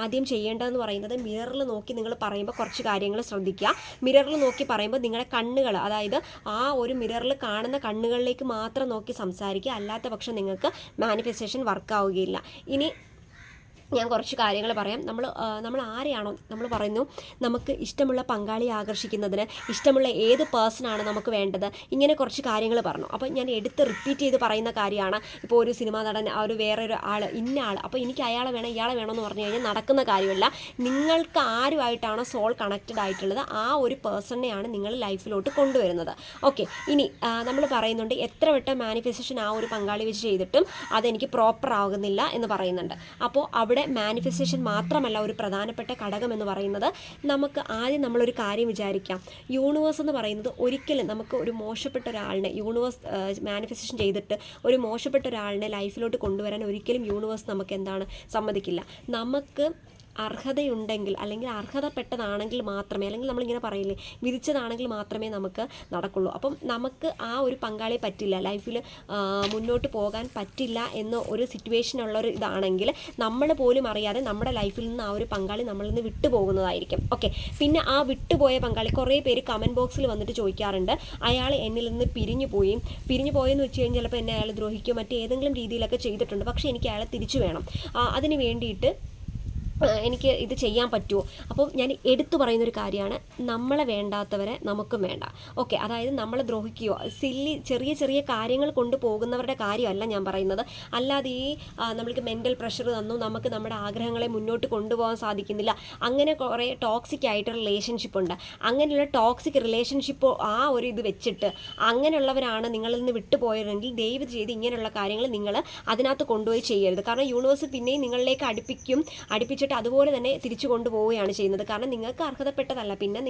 ആദ്യം ചെയ്യേണ്ടതെന്ന് പറയുന്നത് മിററിൽ നോക്കി നിങ്ങൾ പറയുമ്പോൾ കുറച്ച് കാര്യങ്ങൾ ശ്രദ്ധിക്കുക. മിററിൽ നോക്കി പറയുമ്പോൾ നിങ്ങളുടെ കണ്ണുകൾ, അതായത് ആ ഒരു മിററിൽ കാണുന്ന കണ്ണുകളിലേക്ക് മാത്രം നോക്കി സംസാരിക്കുക. അല്ലാത്ത പക്ഷം നിങ്ങൾക്ക് മാനിഫെസ്റ്റേഷൻ വർക്കാവുകയില്ല. ഇനി ഞാൻ കുറച്ച് കാര്യങ്ങൾ പറയാം. നമ്മൾ ആരെയാണോ നമ്മൾ പറയുന്നു നമുക്ക് ഇഷ്ടമുള്ള പങ്കാളിയെ ആകർഷിക്കുന്നതിന് ഇഷ്ടമുള്ള ഏത് പേഴ്സണാണ് നമുക്ക് വേണ്ടത്, ഇങ്ങനെ കുറച്ച് കാര്യങ്ങൾ പറഞ്ഞു. അപ്പോൾ ഞാൻ എടുത്ത് റിപ്പീറ്റ് ചെയ്ത് പറയുന്ന കാര്യമാണ്. ഇപ്പോൾ ഒരു സിനിമാ നടൻ, ഒരു വേറൊരു ആൾ, ഇന്ന ആൾ, അപ്പോൾ എനിക്ക് അയാളെ വേണം ഇയാളെ വേണമെന്ന് പറഞ്ഞു കഴിഞ്ഞാൽ നടക്കുന്ന കാര്യമല്ല. നിങ്ങൾക്ക് ആരുമായിട്ടാണോ സോൾ കണക്റ്റഡ് ആയിട്ടുള്ളത് ആ ഒരു പേഴ്സണെയാണ് നിങ്ങൾ ലൈഫിലോട്ട് കൊണ്ടുവരുന്നത്. ഓക്കെ, ഇനി നമ്മൾ പറയുന്നുണ്ട് എത്ര വട്ടം മാനിഫെസ്റ്റേഷൻ ആ ഒരു പങ്കാളി വെച്ച് ചെയ്തിട്ടും അതെനിക്ക് പ്രോപ്പർ ആകുന്നില്ല എന്ന് പറയുന്നുണ്ട്. അപ്പോൾ അവിടെ മാനിഫെസ്റ്റേഷൻ മാത്രമല്ല ഒരു പ്രധാനപ്പെട്ട ഘടകം എന്ന് പറയുന്നത്. നമുക്ക് ആദ്യം നമ്മളൊരു കാര്യം വിചാരിക്കാം, യൂണിവേഴ്സ് എന്ന് പറയുന്നത് ഒരിക്കലും നമുക്ക് ഒരു മോശപ്പെട്ട ഒരാളിനെ യൂണിവേഴ്സ് മാനിഫെസ്റ്റേഷൻ ചെയ്തിട്ട് ഒരു മോശപ്പെട്ട ഒരാളിനെ ലൈഫിലോട്ട് കൊണ്ടുവരാൻ ഒരിക്കലും യൂണിവേഴ്സ് നമുക്ക് എന്താണ് സമ്മതിക്കില്ല. നമുക്ക് അർഹതയുണ്ടെങ്കിൽ അല്ലെങ്കിൽ അർഹതപ്പെട്ടതാണെങ്കിൽ മാത്രമേ, അല്ലെങ്കിൽ നമ്മളിങ്ങനെ പറയില്ലേ വിധിച്ചതാണെങ്കിൽ മാത്രമേ നമുക്ക് നടക്കുള്ളൂ. അപ്പം നമുക്ക് ആ ഒരു പങ്കാളിയെ പറ്റില്ല, ലൈഫിൽ മുന്നോട്ട് പോകാൻ പറ്റില്ല എന്ന ഒരു സിറ്റുവേഷനുള്ളൊരു ഇതാണെങ്കിൽ നമ്മൾ പോലും അറിയാതെ നമ്മുടെ ലൈഫിൽ നിന്ന് ആ ഒരു പങ്കാളി നമ്മളിൽ നിന്ന് വിട്ടുപോകുന്നതായിരിക്കും. ഓക്കെ, പിന്നെ ആ വിട്ടുപോയ പങ്കാളി കുറേ പേര് കമൻറ്റ് ബോക്സിൽ വന്നിട്ട് ചോദിക്കാറുണ്ട്, അയാൾ എന്നിൽ നിന്ന് പിരിഞ്ഞു പോയെന്ന് വെച്ച് കഴിഞ്ഞാൽ ചിലപ്പോൾ എന്നെ അയാൾ ദ്രോഹിക്കുകയോ മറ്റേതെങ്കിലും രീതിയിലൊക്കെ ചെയ്തിട്ടുണ്ട്, പക്ഷേ എനിക്ക് അയാളെ തിരിച്ചു വേണം, അതിന് വേണ്ടിയിട്ട് എനിക്ക് ഇത് ചെയ്യാൻ പറ്റുമോ? അപ്പം ഞാൻ എടുത്തു പറയുന്നൊരു കാര്യമാണ്, നമ്മളെ വേണ്ടാത്തവരെ നമുക്കും വേണ്ട. ഓക്കെ, അതായത് നമ്മളെ ദ്രോഹിക്കുകയോ ചെറിയ ചെറിയ കാര്യങ്ങൾ കൊണ്ട് പോകുന്നവരുടെ കാര്യമല്ല ഞാൻ പറയുന്നത്. അല്ലാതെ ഈ നമ്മൾക്ക് മെൻ്റൽ പ്രഷർ തന്നു, നമുക്ക് നമ്മുടെ ആഗ്രഹങ്ങളെ മുന്നോട്ട് കൊണ്ടുപോകാൻ സാധിക്കുന്നില്ല, അങ്ങനെ കുറേ ടോക്സിക് ആയിട്ട് റിലേഷൻഷിപ്പ് ഉണ്ട്. അങ്ങനെയുള്ള ടോക്സിക് റിലേഷൻഷിപ്പ് ആ ഒരു ഇത് വെച്ചിട്ട് അങ്ങനെയുള്ളവരാണ് നിങ്ങളിൽ നിന്ന് വിട്ടുപോയതെങ്കിൽ ദയവ് ചെയ്ത് ഇങ്ങനെയുള്ള കാര്യങ്ങൾ നിങ്ങൾ അതിനകത്ത് കൊണ്ടുപോയി ചെയ്യരുത്. കാരണം യൂണിവേഴ്സ് പിന്നെയും നിങ്ങളിലേക്ക് അടുപ്പിച്ചിട്ട് അതുപോലെ തന്നെ തിരിച്ചു കൊണ്ടുപോവുകയാണ് ചെയ്യുന്നത്. കാരണം നിങ്ങൾക്ക് അർഹതപ്പെട്ടതല്ല, പിന്നെ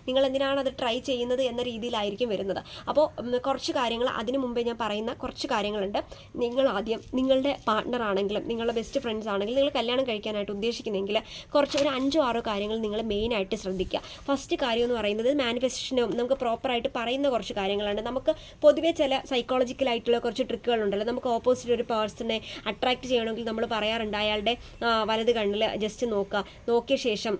നിങ്ങൾ എന്തിനാണ് അത് ട്രൈ ചെയ്യുന്നത് എന്ന രീതിയിലായിരിക്കും വരുന്നത്. അപ്പോൾ കുറച്ച് കാര്യങ്ങൾ അതിന് മുമ്പേ ഞാൻ പറയുന്ന കുറച്ച് കാര്യങ്ങളുണ്ട്. നിങ്ങൾ ആദ്യം നിങ്ങളുടെ പാർട്ട്ണർ ആണെങ്കിലും നിങ്ങളുടെ ബെസ്റ്റ് ഫ്രണ്ട്സ് ആണെങ്കിലും നിങ്ങൾ കല്യാണം കഴിക്കാനായിട്ട് ഉദ്ദേശിക്കുന്നെങ്കിൽ ഒരു 5-6 കാര്യങ്ങൾ നിങ്ങൾ മെയിനായിട്ട് ശ്രദ്ധിക്കുക. ഫസ്റ്റ് കാര്യം എന്ന് പറയുന്നത് മാനിഫെസ്റ്റേഷനും നമുക്ക് പ്രോപ്പറായിട്ട് പറയുന്ന കുറച്ച് കാര്യങ്ങളാണ്. നമുക്ക് പൊതുവേ ചില സൈക്കോളജിക്കലായിട്ടുള്ള കുറച്ച് ട്രിക്കുകളുണ്ടല്ലോ. നമുക്ക് ഓപ്പോസിറ്റ് ഒരു പേഴ്സണെ അട്രാക്റ്റ് ചെയ്യണമെങ്കിൽ നമ്മൾ പറയാറുണ്ട് അയാളുടെ വലത് കണ്ണിൽ ജസ്റ്റ് നോക്കിയ ശേഷം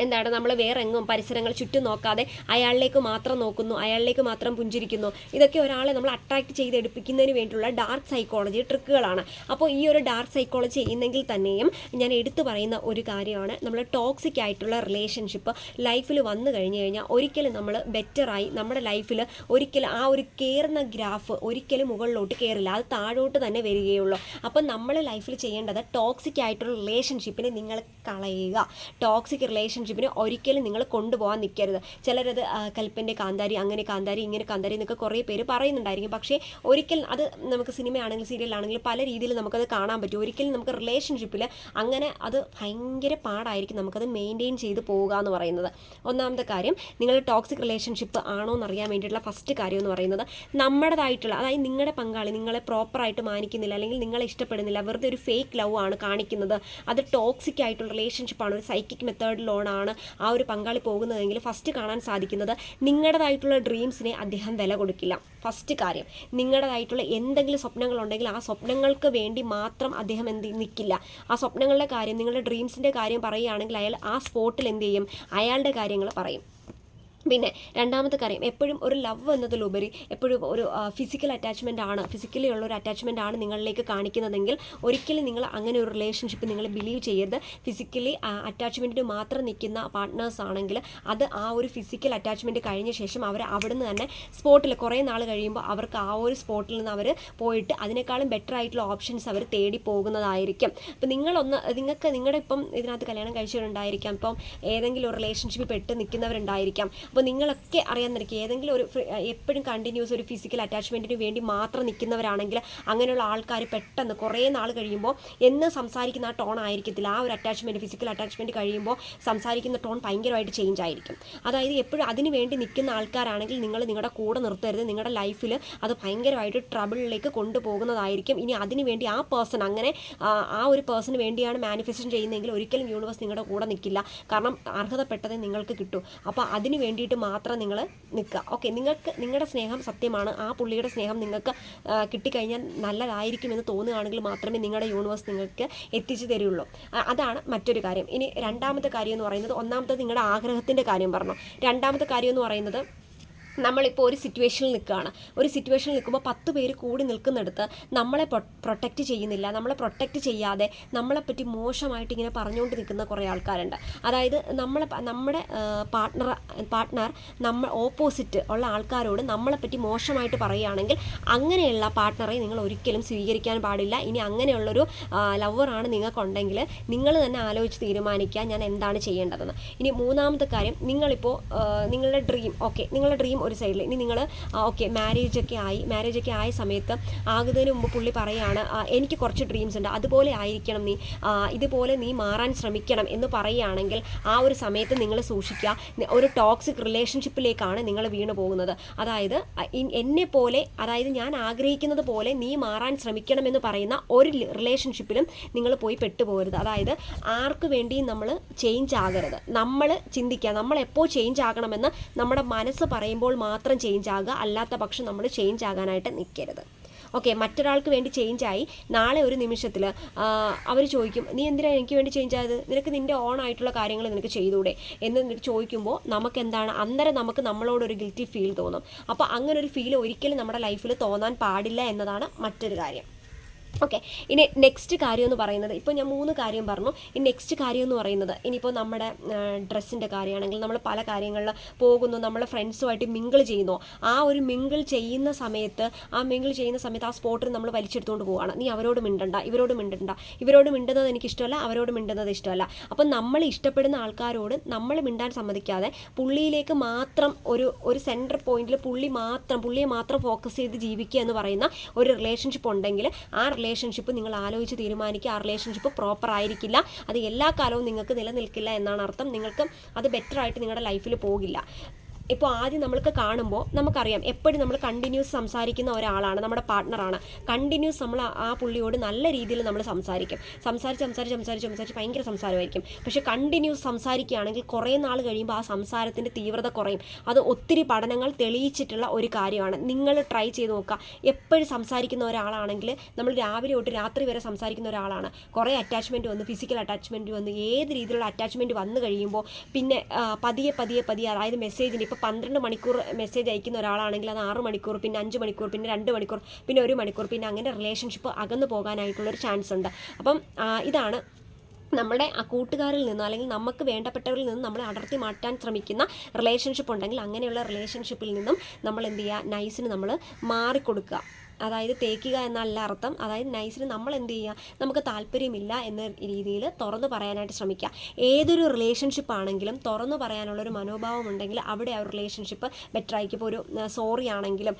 എന്താണ് നമ്മൾ വേറെ എങ്ങും പരിസരങ്ങൾ ചുറ്റും നോക്കാതെ അയാളിലേക്ക് മാത്രം നോക്കുന്നു, അയാളിലേക്ക് മാത്രം പുഞ്ചിരിക്കുന്നു. ഇതൊക്കെ ഒരാളെ നമ്മൾ അട്രാക്റ്റ് ചെയ്തെടുപ്പിക്കുന്നതിന് വേണ്ടിയുള്ള ഡാർക്ക് സൈക്കോളജി ട്രിക്കുകളാണ്. അപ്പോൾ ഈ ഒരു ഡാർക്ക് സൈക്കോളജി ചെയ്യുന്നെങ്കിൽ തന്നെയും ഞാൻ എടുത്തു പറയുന്ന ഒരു കാര്യമാണ്, നമ്മൾ ടോക്സിക് ആയിട്ടുള്ള റിലേഷൻഷിപ്പ് ലൈഫിൽ വന്നു കഴിഞ്ഞാൽ ഒരിക്കലും നമ്മൾ ബെറ്ററായി നമ്മുടെ ലൈഫിൽ ഒരിക്കലും ആ ഒരു കയറുന്ന ഗ്രാഫ് ഒരിക്കലും മുകളിലോട്ട് കയറില്ല, അത് താഴോട്ട് തന്നെ വരികയുള്ളൂ. അപ്പം നമ്മൾ ലൈഫിൽ ചെയ്യേണ്ടത് ടോക്സിക് ആയിട്ടുള്ള റിലേഷൻഷിപ്പിനെ നിങ്ങൾ കളയുക. ടോക്സിക് റിലേഷൻഷിപ്പിനെ ഒരിക്കലും നിങ്ങൾ കൊണ്ടുപോകാൻ നിൽക്കരുത്. ചിലരത് കൽപ്പൻ്റെ കാന്താരി, അങ്ങനെ കാന്താരി, ഇങ്ങനെ കാന്താരി എന്നൊക്കെ കുറേ പേര് പറയുന്നുണ്ടായിരിക്കും. പക്ഷേ ഒരിക്കലും അത് നമുക്ക് സിനിമയാണെങ്കിലും സീരിയലാണെങ്കിലും പല രീതിയിൽ നമുക്കത് കാണാൻ പറ്റും. ഒരിക്കലും നമുക്ക് റിലേഷൻഷിപ്പിൽ അങ്ങനെ അത് ഭയങ്കര പാടായിരിക്കും നമുക്കത് മെയിൻറ്റെയിൻ ചെയ്ത് പോവുക എന്ന് പറയുന്നത്. ഒന്നാമത്തെ കാര്യം, നിങ്ങൾ ടോക്സിക് റിലേഷൻഷിപ്പ് ആണോ എന്നറിയാൻ വേണ്ടിയിട്ടുള്ള ഫസ്റ്റ് കാര്യം എന്ന് പറയുന്നത് നമ്മുടേതായിട്ടുള്ള, അതായത് നിങ്ങളുടെ പങ്കാളി നിങ്ങളെ പ്രോപ്പറായിട്ട് മാനിക്കുന്നില്ല, അല്ലെങ്കിൽ നിങ്ങളെ ഇഷ്ടപ്പെടുന്നില്ല, വെറുതെ ഒരു ഫേക്ക് ലവ് ആണ് കാണിക്കുന്നത്, അത് ടോക്സിക് ആയിട്ടുള്ള റിലേഷൻഷിപ്പാണ്, ഒരു സൈക്കിക് മെത്തേഡിൽ ലോണാണ് ആ ഒരു പങ്കാളി പോകുന്നതെങ്കിൽ ഫസ്റ്റ് കാണാൻ സാധിക്കുന്നത് നിങ്ങളുടേതായിട്ടുള്ള ഡ്രീംസിനെ അദ്ദേഹം വില കൊടുക്കില്ല. ഫസ്റ്റ് കാര്യം, നിങ്ങളുടേതായിട്ടുള്ള എന്തെങ്കിലും സ്വപ്നങ്ങളുണ്ടെങ്കിൽ ആ സ്വപ്നങ്ങൾക്ക് വേണ്ടി മാത്രം അദ്ദേഹം നിൽക്കില്ല. ആ സ്വപ്നങ്ങളുടെ കാര്യം, നിങ്ങളുടെ ഡ്രീംസിൻ്റെ കാര്യം പറയുകയാണെങ്കിൽ അയാൾ ആ സ്പോട്ടിൽ എന്ത് ചെയ്യും, അയാളുടെ കാര്യങ്ങൾ പറയും. പിന്നെ രണ്ടാമത്തെ കാര്യം, എപ്പോഴും ഒരു ലവ് എന്നതിലുപരി എപ്പോഴും ഒരു ഫിസിക്കൽ അറ്റാച്ച്മെൻ്റ് ആണ്, ഫിസിക്കലി ഉള്ളൊരു അറ്റാച്ച്മെൻ്റ് ആണ് നിങ്ങളിലേക്ക് കാണിക്കുന്നതെങ്കിൽ ഒരിക്കലും നിങ്ങൾ അങ്ങനെ ഒരു റിലേഷൻഷിപ്പ് നിങ്ങൾ ബിലീവ് ചെയ്യരുത്. ഫിസിക്കലി അറ്റാച്ച്മെൻറ്റിന് മാത്രം നിൽക്കുന്ന പാർട്ട്നേഴ്സ് ആണെങ്കിൽ അത് ആ ഒരു ഫിസിക്കൽ അറ്റാച്ച്മെൻറ്റ് കഴിഞ്ഞ ശേഷം അവർ അവിടെ നിന്ന് തന്നെ സ്പോട്ടിൽ കുറേ നാൾ കഴിയുമ്പോൾ അവർക്ക് ആ ഒരു സ്പോട്ടിൽ നിന്ന് അവർ പോയിട്ട് അതിനേക്കാളും ബെറ്റർ ആയിട്ടുള്ള ഓപ്ഷൻസ് അവർ തേടി പോകുന്നതായിരിക്കും. അപ്പോൾ നിങ്ങൾക്ക് നിങ്ങളുടെ ഇപ്പം ഇതിനകത്ത് കല്യാണം കഴിച്ചവരുണ്ടായിരിക്കാം, ഇപ്പം ഏതെങ്കിലും ഒരു റിലേഷൻഷിപ്പിൽ പെട്ട് നിൽക്കുന്നവരുണ്ടായിരിക്കാം. അപ്പോൾ നിങ്ങളൊക്കെ അറിയാമെന്നിരിക്കും, ഏതെങ്കിലും ഒരു എപ്പോഴും കണ്ടിന്യൂസ് ഒരു ഫിസിക്കൽ അറ്റാച്ച്മെൻറ്റിന് വേണ്ടി മാത്രം നിൽക്കുന്നവരാണെങ്കിൽ അങ്ങനെയുള്ള ആൾക്കാർ പെട്ടെന്ന് കുറേ നാൾ കഴിയുമ്പോൾ എന്ന് സംസാരിക്കുന്ന ആ ടോൺ ആയിരിക്കത്തില്ല, ആ ഒരു അറ്റാച്ച്മെൻറ്റ് ഫിസിക്കൽ അറ്റാച്ച്മെൻറ്റ് കഴിയുമ്പോൾ സംസാരിക്കുന്ന ടോൺ ഭയങ്കരമായിട്ട് ചേഞ്ച് ആയിരിക്കും. അതായത് എപ്പോഴും അതിന് വേണ്ടി നിൽക്കുന്ന ആൾക്കാരാണെങ്കിൽ നിങ്ങൾ നിങ്ങളുടെ കൂടെ നിർത്തരുത്, നിങ്ങളുടെ ലൈഫിൽ അത് ഭയങ്കരമായിട്ട് ട്രബിളിലേക്ക് കൊണ്ടുപോകുന്നതായിരിക്കും. ഇനി അതിന് വേണ്ടി ആ പേഴ്സൺ അങ്ങനെ ആ ഒരു പേഴ്സണ് വേണ്ടിയാണ് മാനിഫെസ്റ്റേഷൻ ചെയ്യുന്നതെങ്കിൽ ഒരിക്കലും യൂണിവേഴ്സ് നിങ്ങളുടെ കൂടെ നിൽക്കില്ല. കാരണം അർഹതപ്പെട്ടതേ നിങ്ങൾക്ക് കിട്ടൂ. അപ്പോൾ അതിന് വേണ്ടിയിട്ട് മാത്രം നിങ്ങൾ നിൽക്കുക. ഓക്കെ, നിങ്ങളുടെ സ്നേഹം സത്യമാണ്, ആ പുള്ളിയുടെ സ്നേഹം നിങ്ങൾക്ക് കിട്ടിക്കഴിഞ്ഞാൽ നല്ലതായിരിക്കുമെന്ന് തോന്നുകയാണെങ്കിൽ മാത്രമേ നിങ്ങളുടെ യൂണിവേഴ്സ് നിങ്ങൾക്ക് എത്തിച്ചു തരുള്ളൂ. അതാണ് മറ്റൊരു കാര്യം. ഇനി രണ്ടാമത്തെ കാര്യം എന്ന് പറയുന്നത്, ഒന്നാമത്തെ നിങ്ങളുടെ ആഗ്രഹത്തിൻ്റെ കാര്യം പറഞ്ഞു. രണ്ടാമത്തെ കാര്യം എന്ന് പറയുന്നത് നമ്മളിപ്പോൾ ഒരു സിറ്റുവേഷനിൽ നിൽക്കുകയാണ്. ഒരു സിറ്റുവേഷനിൽ നിൽക്കുമ്പോൾ 10 പേര് കൂടി നിൽക്കുന്നിടത്ത് നമ്മളെ പ്രൊട്ടക്റ്റ് ചെയ്യുന്നില്ല, നമ്മളെ പ്രൊട്ടക്റ്റ് ചെയ്യാതെ നമ്മളെപ്പറ്റി മോശമായിട്ട് ഇങ്ങനെ പറഞ്ഞുകൊണ്ട് നിൽക്കുന്ന കുറേ ആൾക്കാരുണ്ട്. അതായത് നമ്മുടെ പാർട്ട്ണർ ഓപ്പോസിറ്റ് ഉള്ള ആൾക്കാരോട് നമ്മളെപ്പറ്റി മോശമായിട്ട് പറയുകയാണെങ്കിൽ അങ്ങനെയുള്ള പാർട്ട്ണറെ നിങ്ങൾ ഒരിക്കലും സ്വീകരിക്കാൻ പാടില്ല. ഇനി അങ്ങനെയുള്ളൊരു ലവറാണ് നിങ്ങൾക്കുണ്ടെങ്കിൽ നിങ്ങൾ തന്നെ ആലോചിച്ച് തീരുമാനിക്കുക ഞാൻ എന്താണ് ചെയ്യേണ്ടതെന്ന്. ഇനി മൂന്നാമത്തെ കാര്യം, നിങ്ങളിപ്പോൾ നിങ്ങളുടെ ഡ്രീം ഒരു സൈഡിൽ, ഇനി നിങ്ങൾ മാരേജൊക്കെ ആയ സമയത്ത് ആകുന്നതിന് മുമ്പ് പുള്ളി പറയുകയാണ് എനിക്ക് കുറച്ച് ഡ്രീംസ് ഉണ്ട്, അതുപോലെ ആയിരിക്കണം നീ, ഇതുപോലെ നീ മാറാൻ ശ്രമിക്കണം എന്ന് പറയുകയാണെങ്കിൽ ആ ഒരു സമയത്ത് നിങ്ങൾ സൂക്ഷിക്കുക. ഒരു ടോക്സിക് റിലേഷൻഷിപ്പിലേക്കാണ് നിങ്ങൾ വീണ് പോകുന്നത്. അതായത് എന്നെപ്പോലെ, അതായത് ഞാൻ ആഗ്രഹിക്കുന്നത് പോലെ നീ മാറാൻ ശ്രമിക്കണമെന്ന് പറയുന്ന ഒരു റിലേഷൻഷിപ്പിലും നിങ്ങൾ പോയി പെട്ടുപോകരുത്. അതായത് ആർക്ക് വേണ്ടിയും നമ്മൾ ചേഞ്ച് ആകരുത്. നമ്മൾ ചിന്തിക്കുക നമ്മൾ എപ്പോൾ ചേഞ്ച് ആകണമെന്ന് നമ്മുടെ മനസ്സ് പറയുമ്പോൾ മാത്രം ചേഞ്ച് ആകുക, അല്ലാത്ത പക്ഷം നമ്മൾ ചേഞ്ച് ആകാനായിട്ട് നിൽക്കരുത്. മറ്റൊരാൾക്ക് വേണ്ടി ചേഞ്ചായി നാളെ ഒരു നിമിഷത്തിൽ അവർ ചോദിക്കും നീ എന്തിനാണ് എനിക്ക് വേണ്ടി ചേഞ്ച് ആയത്, നിനക്ക് നിൻ്റെ ഓൺ ആയിട്ടുള്ള കാര്യങ്ങൾ നിനക്ക് ചെയ്തൂടെ എന്ന് ചോദിക്കുമ്പോൾ നമുക്കെന്താണ് അന്നേരം നമുക്ക് നമ്മളോടൊരു ഗിൽറ്റി ഫീൽ തോന്നും. അപ്പോൾ അങ്ങനെ ഒരു ഫീൽ ഒരിക്കലും നമ്മുടെ ലൈഫിൽ തോന്നാൻ പാടില്ല എന്നതാണ് മറ്റൊരു കാര്യം. ഇനി നെക്സ്റ്റ് കാര്യം എന്ന് പറയുന്നത്, ഇപ്പോൾ ഞാൻ 3 കാര്യം പറഞ്ഞു. ഈ നെക്സ്റ്റ് കാര്യം എന്ന് പറയുന്നത്, ഇനിയിപ്പോൾ നമ്മുടെ ഡ്രസ്സിൻ്റെ കാര്യമാണെങ്കിൽ നമ്മൾ പല കാര്യങ്ങളിൽ പോകുന്നു, നമ്മളെ ഫ്രണ്ട്സുമായിട്ട് മിങ്കിൾ ചെയ്യുന്നു. ആ ഒരു മിങ്കിൾ ചെയ്യുന്ന സമയത്ത് ആ സ്പോട്ടിൽ നമ്മൾ വലിച്ചെടുത്തുകൊണ്ട് പോവുകയാണ്. നീ അവരോട് മിണ്ടണ്ട, ഇവരോട് മിണ്ടുന്നത് എനിക്കിഷ്ടമല്ല, അവരോട് മിണ്ടുന്നത് ഇഷ്ടമല്ല. അപ്പം നമ്മൾ ഇഷ്ടപ്പെടുന്ന ആൾക്കാരോട് നമ്മൾ മിണ്ടാൻ സമ്മതിക്കാതെ പുള്ളിയിലേക്ക് മാത്രം ഒരു സെൻറ്റർ പോയിന്റിൽ പുള്ളിയെ മാത്രം ഫോക്കസ് ചെയ്ത് ജീവിക്കുക എന്ന് പറയുന്ന ഒരു റിലേഷൻഷിപ്പ് ഉണ്ടെങ്കിൽ ആ റിലേഷൻഷിപ്പ് നിങ്ങൾ ആലോചിച്ച് തീരുമാനിക്കുക. ആ റിലേഷൻഷിപ്പ് പ്രോപ്പർ ആയിരിക്കില്ല, അത് എല്ലാ കാലവും നിങ്ങൾക്ക് നിലനിൽക്കില്ല എന്നാണ് അർത്ഥം. നിങ്ങൾക്ക് അത് ബെറ്ററായിട്ട് നിങ്ങളുടെ ലൈഫിൽ പോകില്ല. ഇപ്പോൾ ആദ്യം നമ്മൾക്ക് കാണുമ്പോൾ നമുക്കറിയാം എപ്പോഴും നമ്മൾ കണ്ടിന്യൂസ് സംസാരിക്കുന്ന ഒരാളാണ് നമ്മുടെ പാർട്ട്ണറാണ്. കണ്ടിന്യൂസ് നമ്മൾ ആ പുള്ളിയോട് നല്ല രീതിയിൽ നമ്മൾ സംസാരിച്ച് ഭയങ്കര സംസാരമായിരിക്കും. പക്ഷേ കണ്ടിന്യൂസ് സംസാരിക്കുകയാണെങ്കിൽ കുറേ നാൾ കഴിയുമ്പോൾ ആ സംസാരത്തിൻ്റെ തീവ്രത കുറയും. അത് ഒത്തിരി പഠനങ്ങൾ തെളിയിച്ചിട്ടുള്ള ഒരു കാര്യമാണ്. നിങ്ങൾ ട്രൈ ചെയ്ത് നോക്കുക. എപ്പോഴും സംസാരിക്കുന്ന ഒരാളാണെങ്കിൽ, നമ്മൾ രാവിലെ തൊട്ട് രാത്രി വരെ സംസാരിക്കുന്ന ഒരാളാണ്, കുറേ അറ്റാച്ച്മെൻറ്റ് വന്ന്, ഫിസിക്കൽ അറ്റാച്ച്മെൻറ്റ് വന്ന്, ഏത് രീതിയിലുള്ള അറ്റാച്ച്മെൻറ്റ് വന്നു കഴിയുമ്പോൾ പിന്നെ പതിയെ അതായത് മെസ്സേജിന് ഇപ്പോൾ 12 മണിക്കൂർ മെസ്സേജ് അയക്കുന്ന ഒരാളാണെങ്കിൽ അത് 6 മണിക്കൂർ, പിന്നെ 5 മണിക്കൂർ, പിന്നെ 2 മണിക്കൂർ, പിന്നെ 1 മണിക്കൂർ, പിന്നെ അങ്ങനെ റിലേഷൻഷിപ്പ് അകന്നു പോകാനായിട്ടുള്ളൊരു ചാൻസ് ഉണ്ട്. അപ്പം ഇതാണ് നമ്മുടെ ആ കൂട്ടുകാരിൽ നിന്ന് അല്ലെങ്കിൽ നമുക്ക് വേണ്ടപ്പെട്ടവരിൽ നിന്ന് നമ്മളെ അടർത്തി മാറ്റാൻ ശ്രമിക്കുന്ന റിലേഷൻഷിപ്പ് ഉണ്ടെങ്കിൽ അങ്ങനെയുള്ള റിലേഷൻഷിപ്പിൽ നിന്നും നമ്മൾ എന്ത് ചെയ്യുക, നൈസിന് നമ്മൾ മാറിക്കൊടുക്കുക. അതായത് തേക്കുക എന്നല്ല അർത്ഥം. അതായത് നൈസിന് നമ്മൾ എന്ത് ചെയ്യുക, നമുക്ക് താല്പര്യമില്ല എന്ന രീതിയിൽ തുറന്നു പറയാനായിട്ട് ശ്രമിക്കുക. ഏതൊരു റിലേഷൻഷിപ്പ് ആണെങ്കിലും തുറന്നു പറയാനുള്ളൊരു മനോഭാവം ഉണ്ടെങ്കിൽ അവിടെ ആ ഒരു റിലേഷൻഷിപ്പ് ബെറ്റർ ആയിരിക്കും. ഇപ്പോൾ ഒരു സോറി ആണെങ്കിലും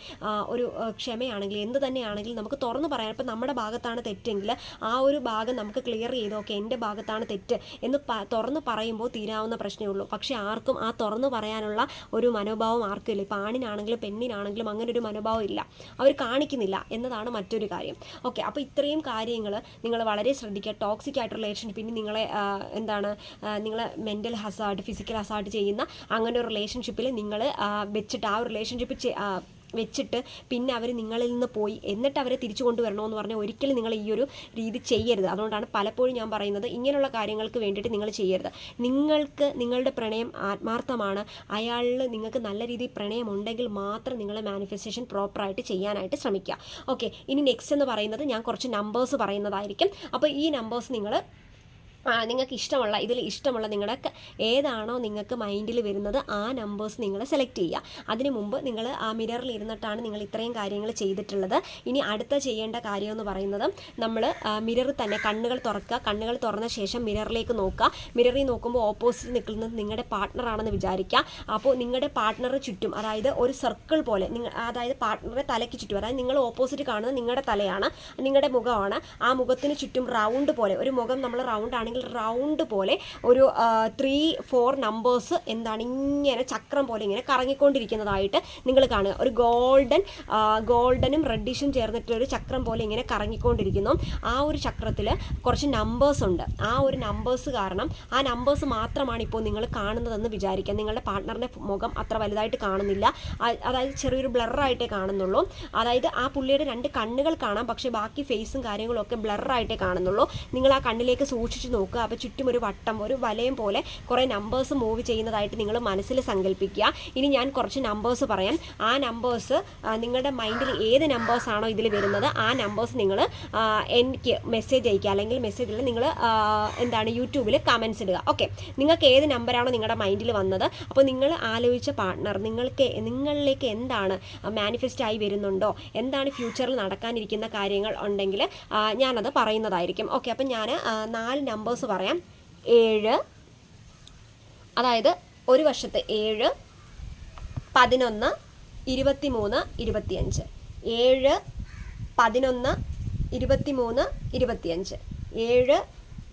ഒരു ക്ഷമയാണെങ്കിലും എന്ത് തന്നെയാണെങ്കിലും നമുക്ക് തുറന്നു പറയാൻ, ഇപ്പോൾ നമ്മുടെ ഭാഗത്താണ് തെറ്റെങ്കിൽ ആ ഒരു ഭാഗം നമുക്ക് ക്ലിയർ ചെയ്ത് എൻ്റെ ഭാഗത്താണ് തെറ്റ് എന്ന് തുറന്ന് പറയുമ്പോൾ തീരാവുന്ന പ്രശ്നമേ ഉള്ളൂ. പക്ഷേ ആർക്കും ആ തുറന്നു പറയാനുള്ള ഒരു മനോഭാവം ആർക്കും ഇല്ല. ഇപ്പോൾ ആണിനാണെങ്കിലും പെണ്ണിനാണെങ്കിലും അങ്ങനെ ഒരു മനോഭാവം ഇല്ല, അവർ കാണിക്കുന്നില്ല എന്നതാണ് മറ്റൊരു കാര്യം. അപ്പോൾ ഇത്രയും കാര്യങ്ങൾ നിങ്ങൾ വളരെ ശ്രദ്ധിക്കുക. ടോക്സിക് ആയിട്ട് റിലേഷൻഷിപ്പ്, പിന്നെ നിങ്ങളെ നിങ്ങളെ മെൻ്റൽ ഹസാർഡ്, ഫിസിക്കൽ ഹസാർഡ് ചെയ്യുന്ന അങ്ങനെ ഒരു റിലേഷൻഷിപ്പിൽ നിങ്ങൾ വെച്ചിട്ട് ആ ഒരു റിലേഷൻഷിപ്പ് വെച്ചിട്ട് പിന്നെ അവർ നിങ്ങളിൽ നിന്ന് പോയി എന്നിട്ട് അവരെ തിരിച്ചു കൊണ്ടുവരണമെന്ന് പറഞ്ഞാൽ ഒരിക്കലും നിങ്ങൾ ഈ ഒരു രീതി ചെയ്യരുത്. അതുകൊണ്ടാണ് പലപ്പോഴും ഞാൻ പറയുന്നത് ഇങ്ങനെയുള്ള കാര്യങ്ങൾക്ക് വേണ്ടിയിട്ട് നിങ്ങൾ ചെയ്യരുത്. നിങ്ങൾക്ക് നിങ്ങളുടെ പ്രണയം ആത്മാർത്ഥമാണ്, അയാളിൽ നിങ്ങൾക്ക് നല്ല രീതിയിൽ പ്രണയം ഉണ്ടെങ്കിൽ മാത്രം നിങ്ങൾ മാനിഫെസ്റ്റേഷൻ പ്രോപ്പറായിട്ട് ചെയ്യാനായിട്ട് ശ്രമിക്കുക. ഇനി നെക്സ്റ്റ് എന്ന് പറയുന്നത് ഞാൻ കുറച്ച് നമ്പേഴ്സ് പറയുന്നതായിരിക്കും. അപ്പോൾ ഈ നമ്പേഴ്സ് നിങ്ങൾക്ക് ഇഷ്ടമുള്ള നിങ്ങളുടെ ഏതാണോ നിങ്ങൾക്ക് മൈൻഡിൽ വരുന്നത് ആ നമ്പേഴ്സ് നിങ്ങൾ സെലക്ട് ചെയ്യുക. അതിന് മുമ്പ് നിങ്ങൾ ആ മിററിൽ ഇരുന്നിട്ടാണ് നിങ്ങൾ ഇത്രയും കാര്യങ്ങൾ ചെയ്തിട്ടുള്ളത്. ഇനി അടുത്ത ചെയ്യേണ്ട കാര്യം എന്ന് പറയുന്നത്, നമ്മൾ മിററിൽ തന്നെ കണ്ണുകൾ തുറക്കുക. കണ്ണുകൾ തുറന്ന ശേഷം മിററിലേക്ക് നോക്കുക. മിററിൽ നോക്കുമ്പോൾ ഓപ്പോസിറ്റ് നിൽക്കുന്നത് നിങ്ങളുടെ പാർട്ട്ണറാണെന്ന് വിചാരിക്കുക. അപ്പോൾ നിങ്ങളുടെ പാർട്ട്ണറ് ചുറ്റും, അതായത് ഒരു സർക്കിൾ പോലെ, അതായത് പാർട്ട്ണറെ തലയ്ക്ക് ചുറ്റും, അതായത് നിങ്ങൾ ഓപ്പോസിറ്റ് കാണുന്നത് നിങ്ങളുടെ തലയാണ്, നിങ്ങളുടെ മുഖമാണ്. ആ മുഖത്തിന് ചുറ്റും റൗണ്ട് പോലെ, ഒരു മുഖം നമ്മൾ റൗണ്ട് ആണ് റൗണ്ട് പോലെ ഒരു 3-4 നമ്പേഴ്സ് ഇങ്ങനെ ചക്രം പോലെ ഇങ്ങനെ കറങ്ങിക്കൊണ്ടിരിക്കുന്നതായിട്ട് നിങ്ങൾ കാണുക. ഒരു ഗോൾഡനും റെഡിഷും ചേർന്നിട്ടൊരു ചക്രം പോലെ ഇങ്ങനെ കറങ്ങിക്കൊണ്ടിരിക്കുന്നു. ആ ഒരു ചക്രത്തിൽ കുറച്ച് നമ്പേഴ്സ് ഉണ്ട്. ആ ഒരു നമ്പേഴ്സ് കാരണം ആ നമ്പേഴ്സ് മാത്രമാണ് ഇപ്പോൾ നിങ്ങൾ കാണുന്നതെന്ന് വിചാരിക്കുക. നിങ്ങളുടെ പാർട്ട്ണറിൻ്റെ മുഖം അത്ര വലുതായിട്ട് കാണുന്നില്ല, അതായത് ചെറിയൊരു ബ്ലറായിട്ടേ കാണുന്നുള്ളൂ. അതായത് ആ പുള്ളിയുടെ 2 കണ്ണുകൾ കാണാം, പക്ഷേ ബാക്കി ഫേസും കാര്യങ്ങളും ഒക്കെ ബ്ലറായിട്ടേ കാണുന്നുള്ളൂ. നിങ്ങൾ ആ കണ്ണിലേക്ക് സൂക്ഷിച്ച് നോക്കുക. അപ്പോൾ ചുറ്റും ഒരു വട്ടം, ഒരു വലയം പോലെ കുറേ നമ്പേഴ്സ് മൂവ് ചെയ്യുന്നതായിട്ട് നിങ്ങൾ മനസ്സിൽ സങ്കല്പിക്കുക. ഇനി ഞാൻ കുറച്ച് നമ്പേഴ്സ് പറയാം. ആ നമ്പേഴ്സ് നിങ്ങളുടെ മൈൻഡിൽ ഏത് നമ്പേഴ്സാണോ ഇതിൽ വരുന്നത് ആ നമ്പേഴ്സ് നിങ്ങൾ എനിക്ക് മെസ്സേജ് അയക്കുക, അല്ലെങ്കിൽ മെസ്സേജിൽ നിങ്ങൾ യൂട്യൂബിൽ കമൻസ് ഇടുക. ഓക്കെ, നിങ്ങൾക്ക് ഏത് നമ്പറാണോ നിങ്ങളുടെ മൈൻഡിൽ വന്നത്, അപ്പോൾ നിങ്ങൾ ആലോചിച്ച പാർട്ട്ണർ നിങ്ങളിലേക്ക് എന്താണ് മാനിഫെസ്റ്റ് ആയി വരുന്നുണ്ടോ, എന്താണ് ഫ്യൂച്ചറിൽ നടക്കാനിരിക്കുന്ന കാര്യങ്ങൾ ഉണ്ടെങ്കിൽ ഞാനത് പറയുന്നതായിരിക്കും. ഓക്കെ, അപ്പം ഞാൻ 4 നമ്പേഴ്സ് പറയാം. 7, അതായത് ഒരു വശത്ത് 7, 11, 23, 25. 7, 11, 23, 25. 7,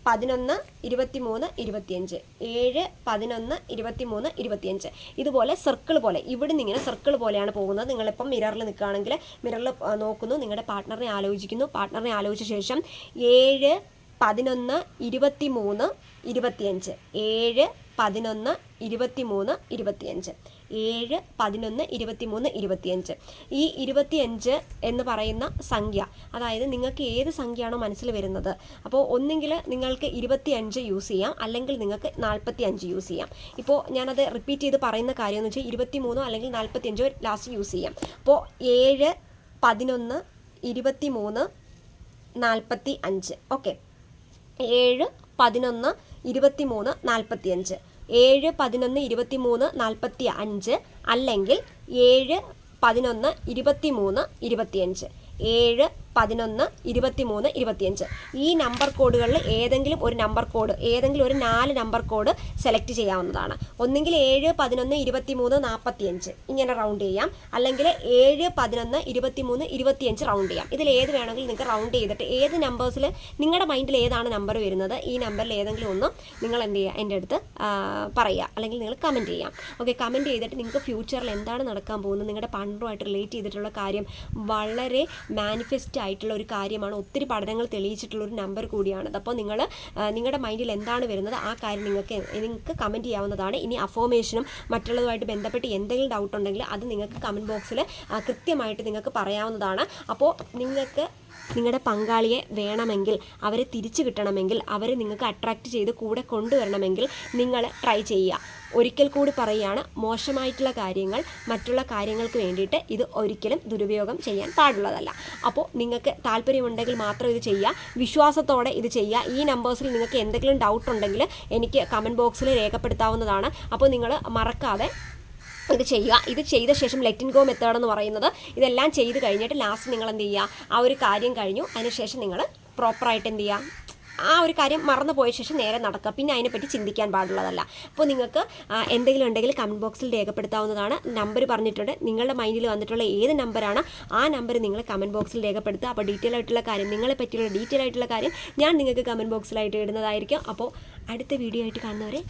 11, 23, 25. 7, 11, 23, 25. ഇതുപോലെ സർക്കിൾ പോലെ ഇവിടെ നിന്ന് ഇങ്ങനെ സർക്കിൾ പോലെയാണ് പോകുന്നത്. നിങ്ങളിപ്പം മിററിൽ നിൽക്കുകയാണെങ്കിൽ മിററിൽ നോക്കുന്നു, നിങ്ങളുടെ പാർട്ട്ണറിനെ ആലോചിക്കുന്നു. പാർട്ട്ണറിനെ ആലോചിച്ച ശേഷം 7, 11, 23, 25. 7, 11, 23, 25. 7, 11, 23, 25. ഈ 25 എന്ന് പറയുന്ന സംഖ്യ, അതായത് നിങ്ങൾക്ക് ഏത് സംഖ്യയാണോ മനസ്സിൽ വരുന്നത്, അപ്പോൾ ഒന്നെങ്കിൽ നിങ്ങൾക്ക് 25 യൂസ് ചെയ്യാം, അല്ലെങ്കിൽ നിങ്ങൾക്ക് 45 യൂസ് ചെയ്യാം. ഇപ്പോൾ ഞാനത് റിപ്പീറ്റ് ചെയ്ത് പറയുന്ന കാര്യം എന്ന് വെച്ചാൽ 23 അല്ലെങ്കിൽ 45 ലാസ്റ്റ് യൂസ് ചെയ്യാം. അപ്പോൾ 7, 11, 23, 45. ഓക്കെ, 7, 11, 23, 45. 7, 11, 23, 45 അല്ലെങ്കിൽ 7, 11, 23, 25. 7, 11, 23, 25. ഈ നമ്പർ കോഡുകളിൽ ഏതെങ്കിലും ഒരു നമ്പർ കോഡ്, ഏതെങ്കിലും ഒരു 4 നമ്പർ കോഡ് സെലക്ട് ചെയ്യാവുന്നതാണ്. ഒന്നുകിൽ 7, 11, 23, 45 ഇങ്ങനെ റൗണ്ട് ചെയ്യാം, അല്ലെങ്കിൽ 7, 11, 23, 25 റൗണ്ട് ചെയ്യാം. ഇതിൽ ഏത് വേണമെങ്കിലും നിങ്ങൾക്ക് റൗണ്ട് ചെയ്തിട്ട് ഏത് നമ്പേഴ്സിൽ നിങ്ങളുടെ മൈൻഡിൽ ഏതാണ് നമ്പർ വരുന്നത്, ഈ നമ്പറിൽ ഏതെങ്കിലും ഒന്ന് നിങ്ങൾ എന്ത് ചെയ്യുക, എൻ്റെ അടുത്ത് പറയുക, അല്ലെങ്കിൽ നിങ്ങൾ കമൻറ്റ് ചെയ്യാം. ഓക്കെ, കമൻറ്റ് ചെയ്തിട്ട് നിങ്ങൾക്ക് ഫ്യൂച്ചറിൽ എന്താണ് നടക്കാൻ പോകുന്നത്, നിങ്ങളുടെ പാർട്ണറുമായിട്ട് റിലേറ്റ് ചെയ്തിട്ടുള്ള കാര്യം വളരെ മാനിഫെസ്റ്റ് ആയിട്ടുള്ള ഒരു കാര്യമാണ്. ഒത്തിരി പഠനങ്ങൾ തെളിയിച്ചിട്ടുള്ള ഒരു നമ്പർ കൂടിയാണത്. അപ്പോൾ നിങ്ങളുടെ മൈൻഡിൽ എന്താണ് വരുന്നത് ആ കാര്യം നിങ്ങൾക്ക് കമൻറ്റ് ചെയ്യാവുന്നതാണ്. ഇനി അഫോമേഷനും മറ്റുള്ളതുമായിട്ട് ബന്ധപ്പെട്ട് എന്തെങ്കിലും ഡൗട്ട് ഉണ്ടെങ്കിൽ അത് നിങ്ങൾക്ക് കമൻറ്റ് ബോക്സിൽ കൃത്യമായിട്ട് നിങ്ങൾക്ക് പറയാവുന്നതാണ്. അപ്പോൾ നിങ്ങൾക്ക് നിങ്ങളുടെ പങ്കാളിയെ വേണമെങ്കിൽ, അവരെ തിരിച്ചു കിട്ടണമെങ്കിൽ, അവരെ നിങ്ങൾക്ക് അട്രാക്റ്റ് ചെയ്ത് കൂടെ കൊണ്ടുവരണമെങ്കിൽ നിങ്ങൾ ട്രൈ ചെയ്യുക. ഒരിക്കൽ കൂടി പറയുകയാണ്, മോശമായിട്ടുള്ള കാര്യങ്ങൾ മറ്റുള്ള കാര്യങ്ങൾക്ക് വേണ്ടിയിട്ട് ഇത് ഒരിക്കലും ദുരുപയോഗം ചെയ്യാൻ പാടുള്ളതല്ല. അപ്പോൾ നിങ്ങൾക്ക് താല്പര്യമുണ്ടെങ്കിൽ മാത്രം ഇത് ചെയ്യുക, വിശ്വാസത്തോടെ ഇത് ചെയ്യുക. ഈ നമ്പേഴ്സിൽ നിങ്ങൾക്ക് എന്തെങ്കിലും ഡൗട്ട് ഉണ്ടെങ്കിൽ എനിക്ക് കമൻറ്റ് ബോക്സിൽ രേഖപ്പെടുത്താവുന്നതാണ്. അപ്പോൾ നിങ്ങൾ മറക്കാതെ ഇത് ചെയ്യുക. ഇത് ചെയ്ത ശേഷം ലെറ്റ് ഇൻ ഗോ മെത്തേഡ് എന്ന് പറയുന്നത്, ഇതെല്ലാം ചെയ്ത് കഴിഞ്ഞിട്ട് ലാസ്റ്റ് നിങ്ങൾ എന്ത് ചെയ്യുക, ആ ഒരു കാര്യം കഴിഞ്ഞു അതിനുശേഷം നിങ്ങൾ പ്രോപ്പറായിട്ട് എന്ത് ചെയ്യുക, ആ ഒരു കാര്യം മറന്നു പോയ ശേഷം നേരെ നടക്കുക. പിന്നെ അതിനെപ്പറ്റി ചിന്തിക്കാൻ പാടുള്ളതല്ല. അപ്പോൾ നിങ്ങൾക്ക് എന്തെങ്കിലും ഉണ്ടെങ്കിൽ കമൻറ്റ് ബോക്സിൽ രേഖപ്പെടുത്താവുന്നതാണ്. നമ്പർ പറഞ്ഞിട്ടുണ്ട്, നിങ്ങളുടെ മൈൻഡിൽ വന്നിട്ടുള്ള ഏത് നമ്പറാണ് ആ നമ്പർ നിങ്ങൾ കമൻറ്റ് ബോക്സിൽ രേഖപ്പെടുത്തുക. അപ്പോൾ ഡീറ്റെയിൽ ആയിട്ടുള്ള കാര്യം, നിങ്ങളെ പറ്റിയുള്ള ഡീറ്റെയിൽ ആയിട്ടുള്ള കാര്യം ഞാൻ നിങ്ങൾക്ക് കമൻറ്റ് ബോക്സിലായിട്ട് ഇടുന്നതായിരിക്കും. അപ്പോൾ അടുത്ത വീഡിയോ ആയിട്ട് കാണുന്നവരെ